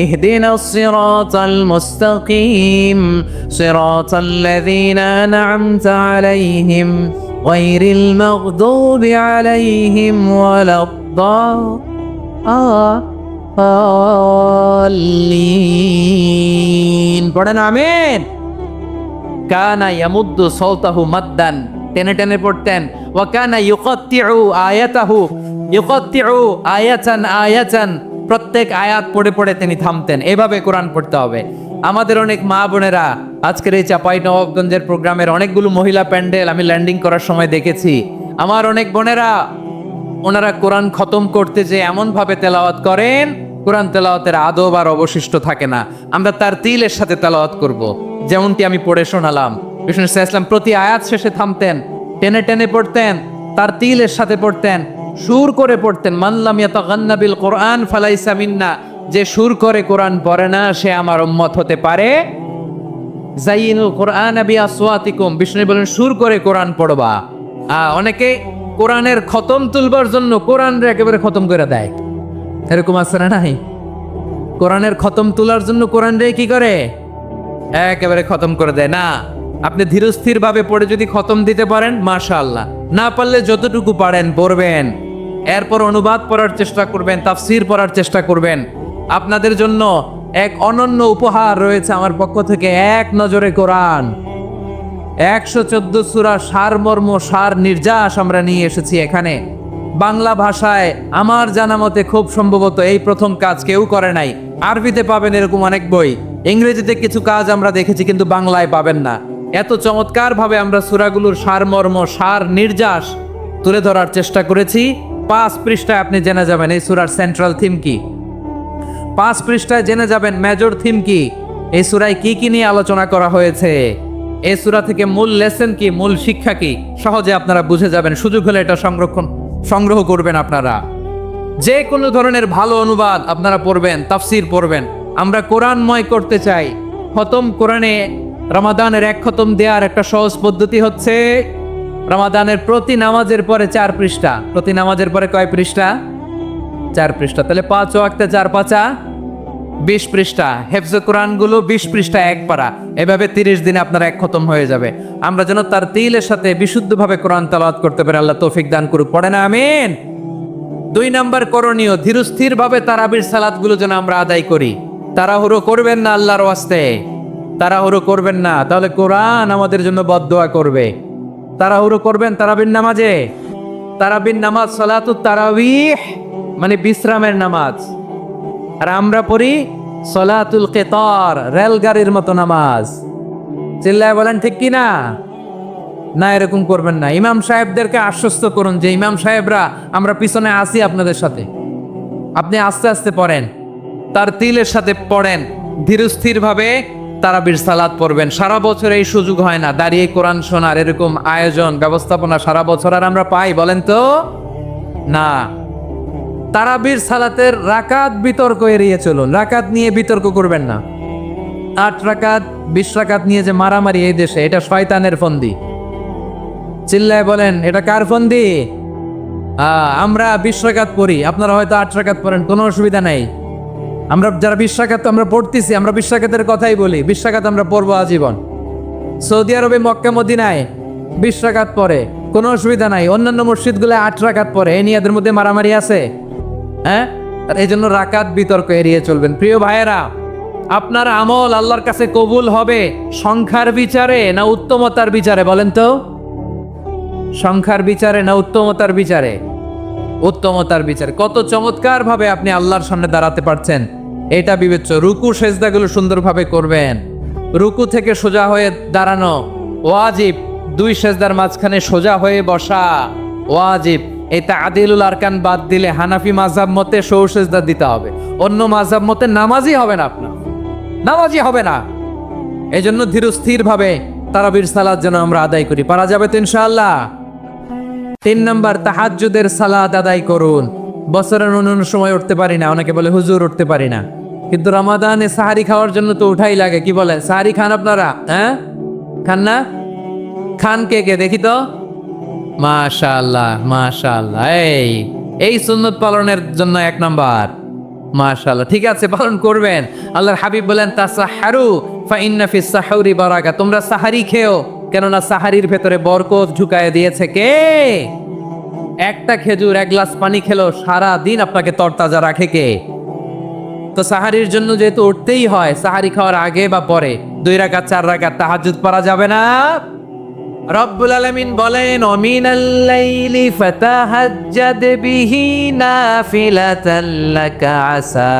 ইহদিনাস সিরাতাল মুস্তাকিম সিরাতাল লাযীনা আন'আমতা আলাইহিম গায়রিল মাগদুবি আলাইহিম ওয়ালাদ-দাল্লিন। পড়েন আমিন। কানা ইয়ামুদ্দু সাওতাহু মাদ্দান, টেনে টেনে পড়তেন। ওয়া কানা ইউকাত্তিউ আয়াতাহু, ইউকাত্তিউ আয়াতান আয়াতান, প্রত্যেক আয়াত পড়ে পড়ে তিনি থামতেন। এভাবে কোরআন পড়তে হবে। আমাদের অনেক মা বোনেরা আজকের এই চাঁপাইনবাবগঞ্জের প্রোগ্রামের অনেকগুলো মহিলা প্যান্ডেল আমি ল্যান্ডিং করার সময় দেখেছি। আমার অনেক বোনেরা, ওনারা কোরআন খতম করতে যে এমন ভাবে তেলাওয়াত করেন, কোরআন তেলাওয়াতের আদব আর অবশিষ্ট থাকে না। আমরা তার তিলের সাথে তেলাওয়াত করব, যেমনটি আমি পড়ে শোনালাম। বিষ্ণু ইসলাম প্রতি আয়াত শেষে থামতেন, টেনে টেনে পড়তেন, তার তিলের সাথে পড়তেন, সুর করে পড়তেন। মাল্লাম ইয়াতাগান্না বিল কোরআন ফালাইসা মিন্না, যে সুর করে কোরআন পড়ে না সে আমার উম্মত হতে পারে। যাইনুল কোরআন বিআসওয়াতিকুম, বিষ্ণু বলেন সুর করে কোরআন পড়বা। অনেকে কোরআনের খতম তুলবার জন্য কোরআনরে একেবারে খতম করে দেয়, এরকম আছে না নাই? কোরআনের খতম তোলার জন্য কোরআনরে কি করে? একেবারে খতম করে দেয় না। আপনি ধীরস্থির ভাবে পড়ে যদি খতম দিতে পারেন মাশাআল্লাহ, না পারলে যতটুকু পারেন পড়বেন, এরপর অনুবাদ পড়ার চেষ্টা করবেন, তাফসীর পড়ার চেষ্টা করবেন। আপনাদের জন্য এক অনন্য উপহার রয়েছে আমার পক্ষ থেকে, এক নজরে কোরআন। 114 সূরা সারমর্ম, সার নির্যাস আমরা নিয়ে এসেছি এখানে বাংলা ভাষায়। আমার জানা মতে খুব সম্ভবত এই প্রথম কাজ কেউ করে নাই। আরবিতে পাবেন এরকম অনেক বই, ইংরেজিতে কিছু কাজ আমরা দেখেছি, কিন্তু বাংলায় পাবেন না। এত চমৎকার ভাবে আমরা সূরাগুলোর সারমর্ম, সার নির্যাস তুলে ধরার চেষ্টা করেছি। 5 পৃষ্ঠায় আপনি জেনে যাবেন এই সূরার সেন্ট্রাল থিম কি। 5 পৃষ্ঠায় জেনে যাবেন মেজর থিম কি, এই সূরায় কি কি নিয়ে আলোচনা করা হয়েছে, এই সূরা থেকে মূল লেসন কি, মূল শিক্ষা কি, সহজে আপনারা বুঝে যাবেন। সুযোগ হলে এটা সংগ্রহ করবেন। আপনারা যে কোনো ধরনের ভালো অনুবাদ আপনারা পড়বেন, তাফসীর পড়বেন। আমরা কোরআনময় করতে চাই। খতম কোরআনে রমাদানের 1 খতম দেওয়ার একটা সহজ পদ্ধতি হচ্ছে রমাদানের প্রতি নামাজের পরে 4 পৃষ্ঠা। প্রতি নামাজের পরে কয় পৃষ্ঠা? 4 পৃষ্ঠা। তাহলে 5 ওয়াক্তে 4 পাঁচা 20 পৃষ্ঠা। হেফজে কোরআনগুলো 20 পৃষ্ঠা 1 পারা। এভাবে 30 দিনে আপনার 1 খতম হয়ে যাবে। আমরা যেন তার তিলের সাথে বিশুদ্ধভাবে কোরআন তেলাওয়াত করতে পারি। আল্লাহ তৌফিক দান করুক। পড়ে না আমিন। 2 নাম্বার করণীয়, ধীরস্থির ভাবে তারাবির সালাতগুলো যেন আমরা আদায় করি। তাড়াহুড়ো করবেন না আল্লাহর ওয়াস্তে। তাড়াহুড়ো করবেন না, তাহলে কোরআন আমাদের জন্য বদদোয়া করবে। তাড়াহুড়ো করবেন তারাবির নামাজে। তারাবির নামাজ সালাতুত তারাবিহ, মানে বিশ্রামের নামাজ। আর আমরা পড়ি সালাতুল কিতার, রেলগাড়ির মতো নামাজ। চিল্লায় বলেন ঠিক কি না? না, এরকম করবেন না। ইমাম সাহেবদেরকে আশ্বস্ত করুন যে ইমাম সাহেবরা আমরা পিছনে আসি আপনাদের সাথে, আপনি আস্তে আস্তে পড়েন, তার তিলের সাথে পড়েন, ধীরস্থির ভাবে তারাবির সালাত পড়বেন। সারা বছর এই সুযোগ হয় না, দাঁড়িয়ে কোরআন শোনার এরকম আয়োজন ব্যবস্থাপনা সারা বছর আর আমরা পাই বলেন তো? না। তারাবির সালাতের রাকাত বিতর্ক এড়িয়ে চলুন, রাকাত নিয়ে বিতর্ক করবেন না। 8 রাকাত 20 রাকাত নিয়ে যে মারামারি এই দেশে, এটা শয়তানের ফন্দি। চিল্লায় বলেন এটা কার ফন্দি? আমরা 20 রাকাত পড়ি, আপনারা হয়তো 8 রাকাত পড়েন, কোনো অসুবিধা নাই। আমরা যারা 20 রাকাত আমরা পড়তেছি, আমরা 20 রাকাতের কথাই বলি, 20 রাকাত আমরা পড়বো আজীবন। সৌদি আরবে মক্কা মদিনায় 20 রাকাত পড়ে, কোনো অসুবিধা নাই। অন্যান্য মসজিদগুলো 8 রাকাত পড়ে, এ নিয়ে এদের মধ্যে মারামারি আছে? হ্যাঁ, এই জন্য রাকাত বিতর্ক এড়িয়ে চলবেন। প্রিয় ভাইয়েরা, আপনার আমল আল্লাহর কাছে কবুল হবে সংখ্যার বিচারে না উত্তমতার বিচারে বলেন তো? সংখ্যার বিচারে না উত্তমতার বিচারে? উত্তমতার বিচারে। কত চমৎকার ভাবে আপনি আল্লাহর সামনে দাঁড়াতে পারছেন এটা বিবেচ্য। রুকু সেজদাগুলো সুন্দরভাবে করবেন। রুকু থেকে সোজা হয়ে দাঁড়ানো ওয়াজিব, 2 সেজদার মাঝখানে সোজা হয়ে বসা ওয়াজিব। এই তাআদিলুল আরকান বাদ দিলে হানাফি মাযহাব মতে সৌ সেজদা দিতে হবে, অন্য মাযহাব মতে নামাজই হবে না, আপনার নামাজই হবে না। এই জন্য ধীরস্থির ভাবে তারাবির সালাত যেন আমরা আদায় করি। পারা যাবে তো ইনশাআল্লাহ? 3 নাম্বার, তাহাজ্জুদের সালাত আদায় করুন। বছরের অন্য সময় উঠতে পারি না, অনেকে বলে হুজুর উঠতে পারি না, কিন্তু রমাদানে সাহারি খাওয়ার জন্য তো উঠাই লাগে। কি বলেন, সাহারি খান আপনারা? হ্যাঁ, খান না? খান কে কে দেখি তো? মাশাআল্লাহ মাশাআল্লাহ, এই সুন্নত পালনের জন্য 1 নাম্বার। মাশাআল্লাহ, ঠিক আছে, পালন করবেন। আল্লাহর হাবিব বলেন তাসাহহারু ফা ইন্না ফিস সাহুরি বারাকা, তোমরা সাহারি খেও, কেননা সাহারির ভেতরে বরকত ঢুকায় দিয়েছে কে? একটা খেজুর 1 গ্লাস পানি খেলো সারা দিন আপনাকে তরতাজা রাখে কে? তো সাহারির জন্য যেহেতু উঠতেই হয়, সাহারি খাওয়ার আগে বা পরে 2 রাকাত 4 রাকাত তাহাজ্জুদ পড়া যাবে না? রব্বুল আলামিন বলেন ওমিনাল লাইলি ফাতাহাজ্জাদ বিহি নাফিলাতাল লাকা আসা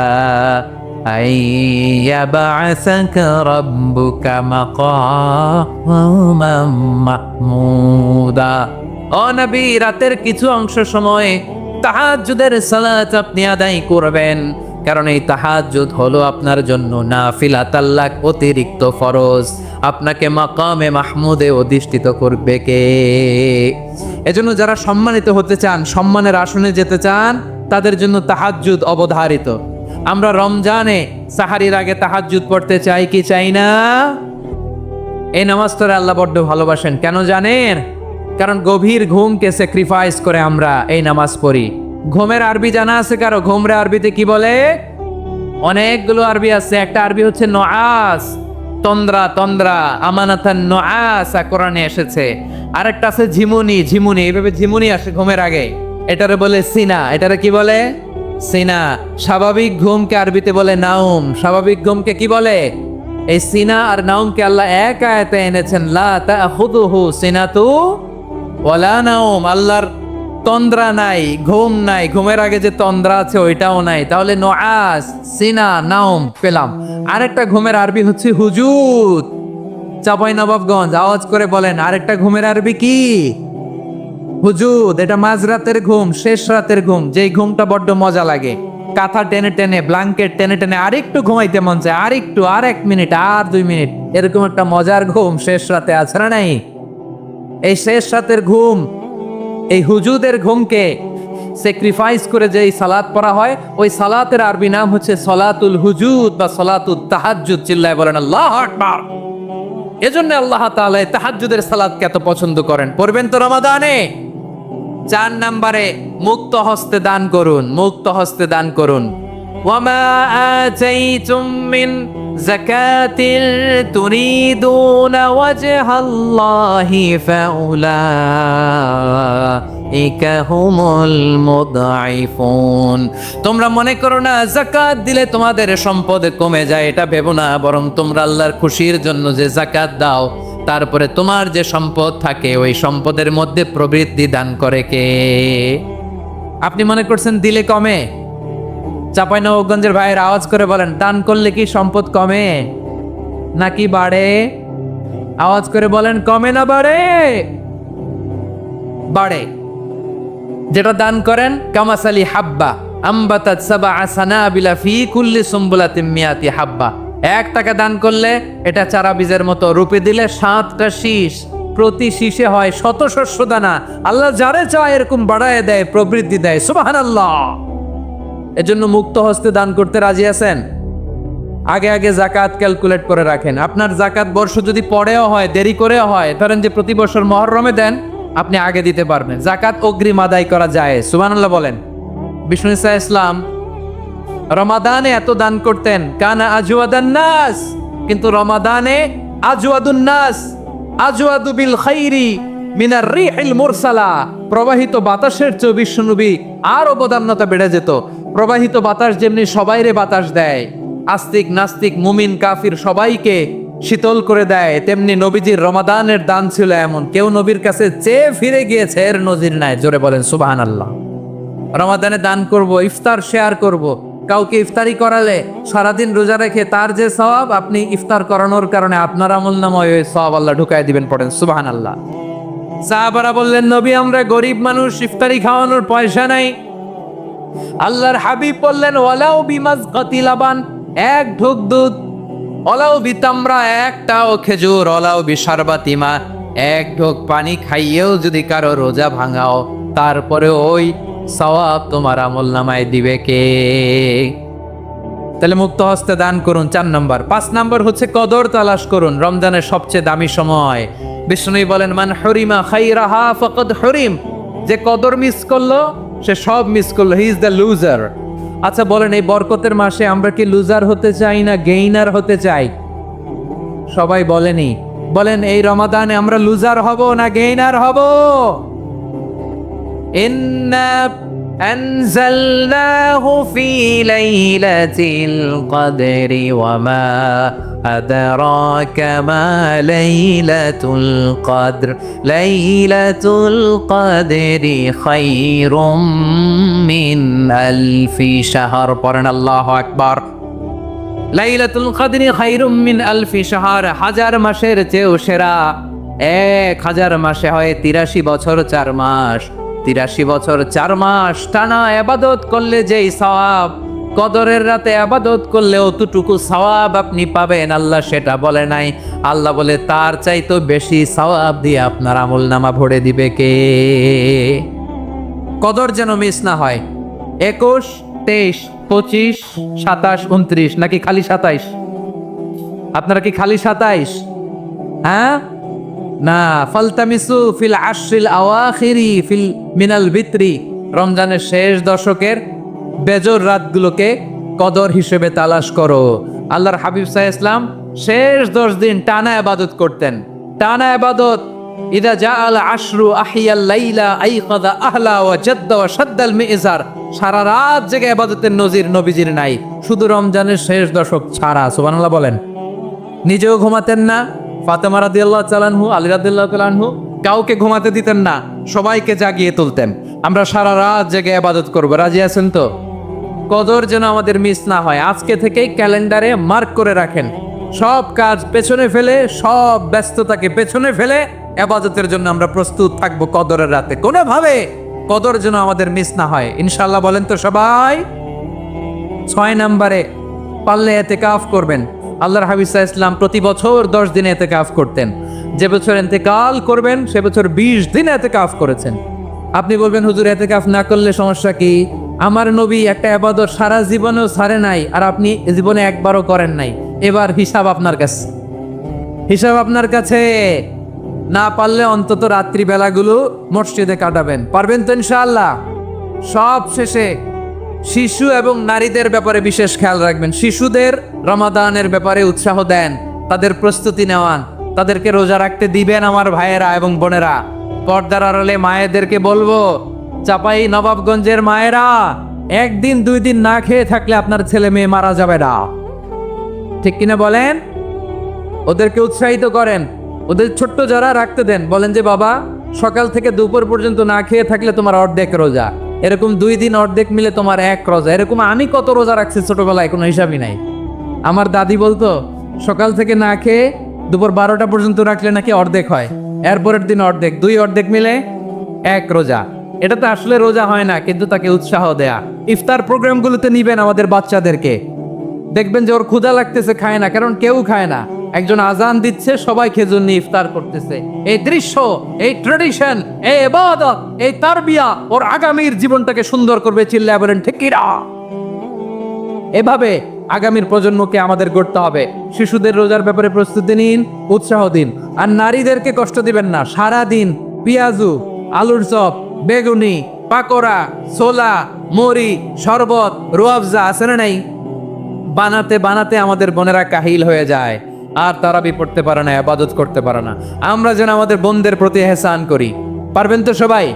আইয়াবআসাকা রাব্বুকা মাকামান মাহমুদা। ও নবী, রাতের কিছু অংশ সময় তাহাজ্জুদের সালাত আপনি আদায় করবেন, কারণ এই তাহাজ্জুদ হলো আপনার জন্য নাফিলাতাল লাক, অতিরিক্ত ফরজ। আপনাকে মাকামে মাহমুদে অধিষ্ঠিত করবে কে? এজন্য যারা সম্মানিত হতে চান, সম্মানের আসনে যেতে চান, তাদের জন্য তাহাজ্জুদ অবধারিত। আমরা রমজানে সাহারির আগে তাহাজ্জুদ পড়তে চাই কি চাই না? এই নামাজটারে আল্লাহ বড্ড ভালোবাসেন, কেন জানেন? কারণ গভীর ঘুমকে স্যাক্রিফাইস করে আমরা এই নামাজ পড়ি। ঘুমের আরবি জানা আছে কারো? ঘুমরে আরবিতে কি বলে? অনেকগুলো আরবি আছে। একটা আরবি হচ্ছে নআস, তন্দ্রা, তন্দ্রা, আমানাতান নআসা কোরআনে এসেছে। আরেকটা আছে ঝিমুনি, ঝিমুনি, এইভাবে ঝিমুনি আসে ঘুমের আগে, এটারে বলে সিনা। এটারে কি বলে? সিনা। স্বাভাবিক ঘুমকে আরবিতে বলে নাউম। স্বাভাবিক ঘুমকে কি বলে? এই সিনা আর নাউমকে আল্লাহ এক আয়াতে এনেছেন, লা তাখুযুহু সিনাতু ওয়ালা নাউম। আল্লাহর তন্দ্রা নাই, ঘুম নাই, ঘুমের আগে যে তন্দ্রা আছে ওইটাও নাই। তাহলে নআস, সিনা, নাউম পেলাম। আরেকটা ঘুমের আরবি হচ্ছে হুজুদ। চাঁপাইনবাবগঞ্জ আওয়াজ করে বলেন, আরেকটা ঘুমের আরবি কি? হুজুদ। এটা মাঝরাতের ঘুম, শেষ রাতের ঘুম, যেই ঘুমটা বড্ড মজা লাগে। কাঁথা টেনে টেনে, ব্ল্যাঙ্কেট টেনে টেনে আরেকটু ঘুমাইতে মন চায়, আরেকটু, আর 1 মিনিট, আর 2 মিনিট, এরকম একটা মজার ঘুম শেষ রাতে আছে না নাই? এই শেষ রাতের ঘুম, এই হুজুদের ঘুমকে স্যাক্রিফাইস করে যে সালাত পড়া হয়, ওই সালাতের আরবি নাম হচ্ছে সলাতুল হুজুদ বা সলাতুত তাহাজ্জুদ। চিল্লায় বলেন আল্লাহু আকবার। এজন্য আল্লাহ তাআলা তাহাজ্জুদের সালাতকে এত পছন্দ করেন। পড়বেন তো রমাদানে। 4 নম্বরে মুক্ত হস্তে দান করুন, মুক্ত হস্তে দান করুন। ওয়ামা আতাইতুম মিন যাকাতিল তুরিদুনা ওয়াজহাল্লাহি ফাউলাইকা হুমুল মুদাইফুন। তোমরা মনে করো না যাকাত দিলে তোমাদের সম্পদ কমে যায়, এটা ভেবো না, বরং তোমরা আল্লাহর খুশির জন্য যে যাকাত দাও, তারপরে তোমার যে সম্পদ থাকে ওই সম্পদের মধ্যে প্রবৃদ্ধি দান করে কে? আপনি মনে করছেন দিলে কমে? চাঁপাইনবাবগঞ্জের ভাইয়ের আওয়াজ করে বলেন, দান করলে কি সম্পদ কমে নাকি বাড়ে? আওয়াজ করে বলেন, কমে না বাড়ে? বাড়ে। যেটা দান করেন, কামাসালি হাব্বা আম্বাতাত সাবআ সানাবিলা ফি কুল্লি সুম্বুলাতিন মিয়াতি হাব্বা। 1 টাকা দান করলে এটা চারা বীজের মতো, রূপে দিলে 7টা শীষ, প্রতি শীষে হয় 100 শস্য দানা। আল্লাহ যারে চায় এরকম বাড়ায় দেয়, প্রবৃদ্ধি দেয়। সুবহানাল্লাহ। এজন্য মুক্ত হস্তে দান করতে রাজি আছেন? আগে আগে জাকাত ক্যালকুলেট করে রাখেন। আপনার জাকাত বর্ষ যদি পরেও হয়, দেরি করেও হয়, ধরেন যে প্রতি বছর মুহররমে দেন, আপনি আগে দিতে পারবেন। জাকাত অগ্রিম আদায় করা যায়। সুবহানাল্লাহ বলেন। বিষ্ণু ঈসা ইসলাম রমাদানে এত দান করতেন, কানা আজওয়াদান নাস, কিন্তু রমাদানে আজওয়াদুন নাস আজওয়াদু বিল খাইরি মিনার রিহিল মুরসালা। প্রবাহিত বাতাসের চেয়ে বিশ্বনবী আর অবদান্যতা বেড়ে যেত। প্রবাহিত বাতাস যেমনি সবাইরে বাতাস দেয়, আস্তিক নাস্তিক মুমিন কাফির সবাইকে শীতল করে দেয়, তেমনি নবীজির রমাদানের দান ছিল এমন, কেউ নবীর কাছে চেয়ে ফিরে গিয়েছে এর নজির নাই। জোরে বলেন সুবহানাল্লাহ। রমাদানে দান করব, ইফতার শেয়ার করব। কাউকে ইফতারি করালে সারাদিন রোজা রেখে তার যে সওয়াব, আপনি ইফতার করানোর কারণে আপনার আমলনামায় ওই সওয়াব আল্লাহ ঢুকায় দিবেন। পড়েন সুবহানাল্লাহ। সাহাবারা বললেন, নবী আমরা গরিব মানুষ, ইফতারি খাওয়ানোর পয়সা নাই। আল্লাহর হাবিব বললেন, ওয়ালাউ বিমাজগাতি লাবান, 1 ঢোক দুধ, ওলাউ বিতামরা, 1টাও খেজুর, ওলাউ বিশারবাতিমা, 1 ঢোক পানি খাইয়েও যদি কারো রোজা ভাঙাও, তারপরে ওই সওয়াব তোমার আমলনামায় দিবে কে? তাহলে মুক্ত হস্তে দান করুন, 4 নম্বর। 5 নম্বর হচ্ছে কদর তালাশ করুন। রমজানের সবচেয়ে দামি সময়। বিষ্ণু বলেন, মান হরিমা খাইরাহা ফাকাদ হরিম, যে কদর মিস করলো সে সব মিস করলো, হি ইজ দ্য লুজার। আচ্ছা বলেন, এই বরকতের মাসে আমরা কি লুজার হতে চাই না গেইনার হতে চাই? সবাই বলেনি। বলেন, এই রমাদানে আমরা লুজার হব না গেইনার হব? ইন্না আনজালনাহু ফি লাইলাতিল কদরি ওয়া মা আদরাকা মা লাইলাতুল কদর লাইলাতুল কদরি খায়রুম মিন আলফি শাহর। পড়েন আল্লাহু আকবার। লাইলাতুল কদরি খায়রুম মিন আলফি শাহর, 1000 মাসের চেয়েও সেরা। 1000 মাসে হয় 83 বছর 4 মাস। 83 বছর 4 মাস টানা ইবাদত করলে যেই সওয়াব, কদরের রাতে ইবাদত করলে অতটুকু সওয়াব আপনি পাবেন, আল্লাহ সেটা বলে নাই। আল্লাহ বলে তার চাইতে বেশি সওয়াব দিয়ে আপনার আমলনামা ভরে দিবে কে? কদর যেন মিস না হয়। 21, 23, 25, 27, 29 নাকি খালি 27? আপনারা কি খালি 27? হ্যাঁ না, ফালতামিসু ফিল আশরিল আওয়াখিরি ফিল মিনাল বিত্রি, রমজানের শেষ দশকের বেজর রাতগুলোকে কদর হিসেবে তালাশ করো। আল্লাহর হাবিব সাল্লাল্লাহু আলাইহি ওয়াসাল্লাম শেষ 10 দিন টানা ইবাদত করতেন, টানা ইবাদত। ইদা জাআল আশরু আহিয়াল লাইলা আইকাদা আহলা ওয়া জাদ্দা ওয়া শাদ্দাল মিজার। সারা রাত জেগে ইবাদতের নজির নবীজির নাই, শুধু রমজানের শেষ দশক ছাড়া। সুবহানাল্লাহ বলেন। নিজেও ঘুমাতেন না। ফাতেমা রাদিয়াল্লাহু তাআলা আনহু, আলী রাদিয়াল্লাহু তাআলা আনহু কাউকে ঘুমাতে দিতেন না, সবাইকে জাগিয়ে তুলতেন। আমরা সারা রাত জেগে ইবাদত করব। রাজি আছেন তো? কদর যেন আমাদের মিস না হয়। আজকে থেকেই ক্যালেন্ডারে মার্ক করে রাখেন। সব কাজ পেছনে ফেলে, সব ব্যস্ততাকে পেছনে ফেলে ইবাদতের জন্য আমরা প্রস্তুত থাকবো কদরের রাতে। কোনোভাবে কদর যেন আমাদের মিস না হয়, ইনশাআল্লাহ। বলেন তো সবাই। 6 নম্বরে পারলে ইতিকাফ করবেন। আল্লাহর হাবিব সাল্লাল্লাহু আলাইহি ওয়াসাল্লাম প্রতি বছর 10 দিন ইতিকাফ করতেন। যে বছর ইন্তেকাল করবেন সে বছর 20 দিন ইতিকাফ করেছেন। আপনি বলবেন, হুজুর ইতিকাফ না করলে সমস্যা কি? আমার নবী একটা ইবাদত সারা জীবনেও ছাড়ে নাই, আর আপনি জীবনে একবারও করেন নাই। এবার হিসাব আপনার কাছে, হিসাব আপনার কাছে। না পারলে অন্তত রাত্রি বেলাগুলো মসজিদে কাটাবেন। পারবেন তো ইনশাআল্লাহ? সব শেষে শিশু এবং নারীদের ব্যাপারে বিশেষ খেয়াল রাখবেন। শিশুদের রমাদানের ব্যাপারে উৎসাহ দেন, তাদের প্রস্তুতি নেওয়ান, তাদেরকে রোজা রাখতে দিবেন আমার ভাইয়েরা এবং বোনেরা। পর্দার আড়ালে মায়েদেরকে বলবো, চাপাই নবাবগঞ্জের মায়েরা, একদিন 2 দিন না খেয়ে থাকলে আপনার ছেলে মেয়ে মারা যাবে না। ঠিক কিনা বলেন? ওদেরকে উৎসাহিত করেন, ওদের ছোট্ট যারা রাখতে দেন, বলেন যে বাবা সকাল থেকে দুপুর পর্যন্ত না খেয়ে থাকলে তোমার অর্ধেক রোজা, এরকম 2 দিন অর্ধেক মিলে তোমার 1 রোজা। এরকম আমি কত রোজা রাখছি ছোটবেলায়, কোনো হিসাবই নাই। আমার দাদি বলতো সকাল থেকে না খেয়ে দুপুর 12টা পর্যন্ত রাখলে নাকি অর্ধেক হয়, এরপরের দিন অর্ধেক, 2 অর্ধেক মিলে 1 রোজা। এটা তো আসলে রোজা হয় না, কিন্তু তাকে উৎসাহ দেয়া। ইফতার প্রোগ্রামগুলোতে নিবেন আমাদের বাচ্চাদেরকে, দেখবেন যে ওর ক্ষুধা লাগতেছে, খায় না, কারণ কেউ খায় না। একজন আজান দিচ্ছে, সবাই খেজুর নিয়ে ইফতার করতেছে। এই দৃশ্য, এই ট্রেডিশন, এই ইবাদত, এই তারবিয়া ওর আগামীর জীবনটাকে সুন্দর করবে। চিল্লায় বলেন ঠিক কিনা? এভাবে আগামীর প্রজন্মকে আমাদের গড়তে হবে। শিশুদের রোজার ব্যাপারে প্রস্তুতি নিন, উৎসাহ দিন। আর নারীদেরকে কষ্ট দিবেন না। সারা দিন পেঁয়াজু, আলুর চপ, বেগুনি, পাকোড়া, ছোলা, মুড়ি, শরবত, রুয়াবজা আছে না নাই, বানাতে বানাতে আমাদের বোনেরা কাহিল হয়ে যায়, আর তারাবি পড়তে পারে না, ইবাদত করতে পারে না। আমরা যেন আমাদের বোনদের প্রতি এহসান করি। পারবেন তো সবাই?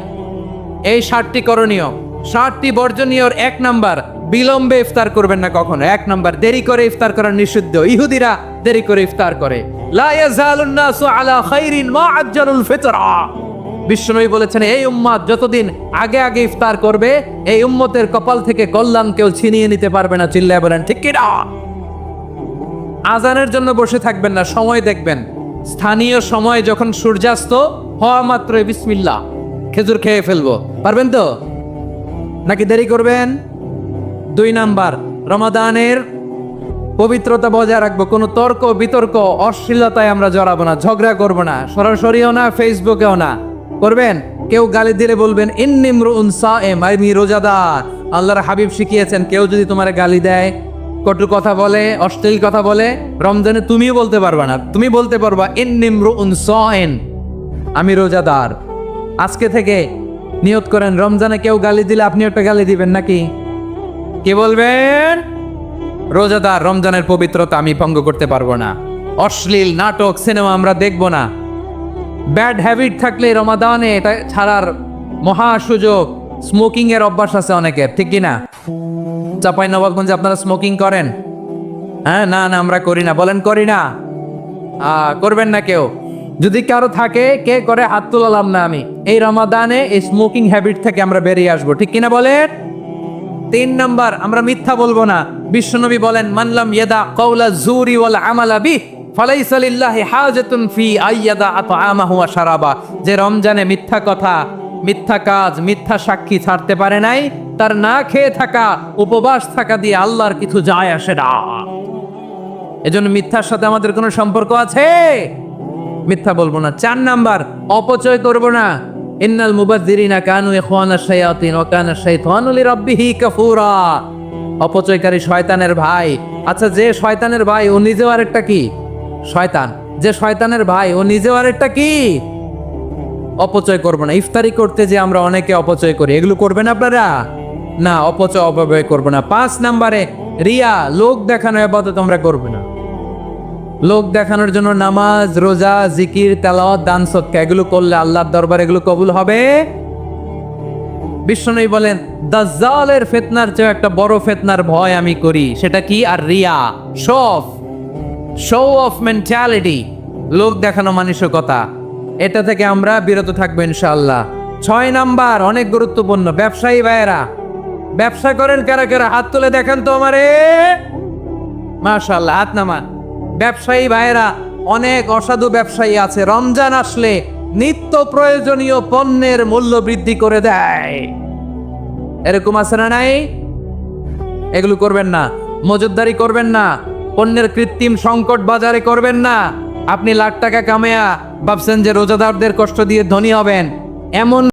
এই 7টি করণীয়, 7টি বর্জনীয়র 1 নাম্বার, বিলম্বে ইফতার করবেন না কখনো। 1 নাম্বার, দেরি করে ইফতার করা নিষিদ্ধ। ইহুদিরা দেরি করে ইফতার করে। লা ইয়াজালুন নাসু আলা খাইরিন মা আজ্জালুল ফিতরা। বিশ্বনবী বলেছেন, এই উম্মত যতদিন আগে আগে ইফতার করবে, এই উম্মতের কপাল থেকে কল্যাণ কেউ ছিনিয়ে নিতে পারবে না। চিল্লায় বলেন ঠিক কিনা? আজানের জন্য বসে থাকবেন না, সময় দেখবেন। স্থানীয় সময় যখন সূর্যাস্ত হওয়া মাত্রই বিসমিল্লাহ, খেজুর খেয়ে ফেলবো। পারবেন তো নাকি দেরি করবেন? 2 নাম্বার, রমাদানের পবিত্রতা বজায় রাখবো। কোনো তর্ক বিতর্ক অশ্লীলতায় আমরা জড়াবো না, ঝগড়া করবো না, সরাসরিও না, ফেসবুকেও না। করবেন? কেউ গালি দিলে বলবেন ইন্নিমরুউন সায়েম, আমি রোজাদার। আল্লাহর হাবিব শিখিয়েছেন, কেউ যদি তোমার গালি দেয়, কটু কথা বলে, অশ্লীল কথা বলে, রমজানে তুমিও বলতে পারবা না। তুমি বলতে পারবা ইন্নিমরুউন সায়েম, আমি রোজাদার। আজকে থেকে নিয়ত করেন, রমজানে কেউ গালি দিলে আপনি একটা গালি দিবেন নাকি? কি বলবেন? রোজাদার, রমজানের পবিত্রতা আমি ভঙ্গ করতে পারবো না। অশ্লীল নাটক, সিনেমা আমরা দেখবো না। ব্যাড হ্যাবিট থাকলে রমাদানে এটা ছাড়ার মহা সুযোগ। স্মোকিং এর অভ্যাস আছে অনেকের, ঠিক কিনা? চাপাই নবাবগঞ্জে আপনারা স্মোকিং করেন? হ্যাঁ, না না আমরা করি না। বলেন করি না? করবেন না কেউ। যদি কারো থাকে, কে করে হাত তুলালাম না আমি। এই রমাদানে এই স্মোকিং হ্যাবিট থেকে আমরা বেরিয়ে আসবো, ঠিক কিনা বলেন? 3 নাম্বার, আমরা মিথ্যা বলবো না। বিশ্বনবী বলেন, মানলাম ইয়াদা কাওলা জুরি ওয়াল আমালা বিহি ফালাইসা লিল্লাহি হাজাতুন ফি আইয়াদা আতআমাহু ওয়া শারাবা। যে রমজানে মিথ্যা কথা, মিথ্যা কাজ, মিথ্যা সাক্ষী ছাড়তে পারে নাই, তার না খেয়ে থাকা, উপবাস থাকা দিয়ে আল্লাহর কিছু যায় আসে না। এজন্য মিথ্যার সাথে আমাদের কোনো সম্পর্ক আছে? মিথ্যা বলবো না। 4 নাম্বার, অপচয় করব না। ইন্নাল মুবাযযিরিনা কানু ইখওয়ানাশ শায়াতিন ওয়া কানা শাইতানু লিরাব্বিহি কাফুরা। অপচয়কারী শয়তানের ভাই। আচ্ছা, যে শয়তানের ভাই ও নিজেও আরেকটা কি? শয়তান। যে শয়তানের ভাই ও নিজেও আরেকটা কি? অপচয় করব না। ইফতারি করতে যে আমরা অনেকে অপচয় করি, এগুলো করবেন আপনারা? না, অপচয় অপব্যয় করব না। 5 নাম্বারে, রিয়া, লোক দেখানো ইবাদত আমরা করব না। লোক দেখানোর জন্য নামাজ, রোজা, জিকির, তেলাওয়াত, দান, সদকা এগুলো করলে আল্লাহর দরবারে এগুলো কবুল হবে? বিশ্বনবী বলেন, দাজ্জালের ফিতনার চেয়ে একটা বড় ফিতনার ভয় আমি করি। সেটা কি? আর রিয়া, শো অফ মেন্টালিটি, লোক দেখানো মানসিকতা। এটা থেকে আমরা বিরত থাকবো ইনশাআল্লাহ। 6 নাম্বার, অনেক গুরুত্বপূর্ণ। ব্যবসায়ী ভাইয়েরা, ব্যবসা করেন কারা কারা? হাত তুলে দেখান তো আমারে। মাশাআল্লাহ, হাত নামান। ব্যবসায়ী ভাইয়েরা, অনেক অসাধু ব্যবসায়ী আছে, রমজান আসলে নিত্য প্রয়োজনীয় পণ্যের মূল্য বৃদ্ধি করে দেয়। এরকম আছে না নাই? এগুলো করবেন না। মজুদদারি করবেন না। পণ্যের কৃত্রিম সংকট বাজারে করবেন না। আপনি লাখ টাকা কামায়া ভাবছেন যে রোজাদারদের কষ্ট দিয়ে ধনী হবেন, এমন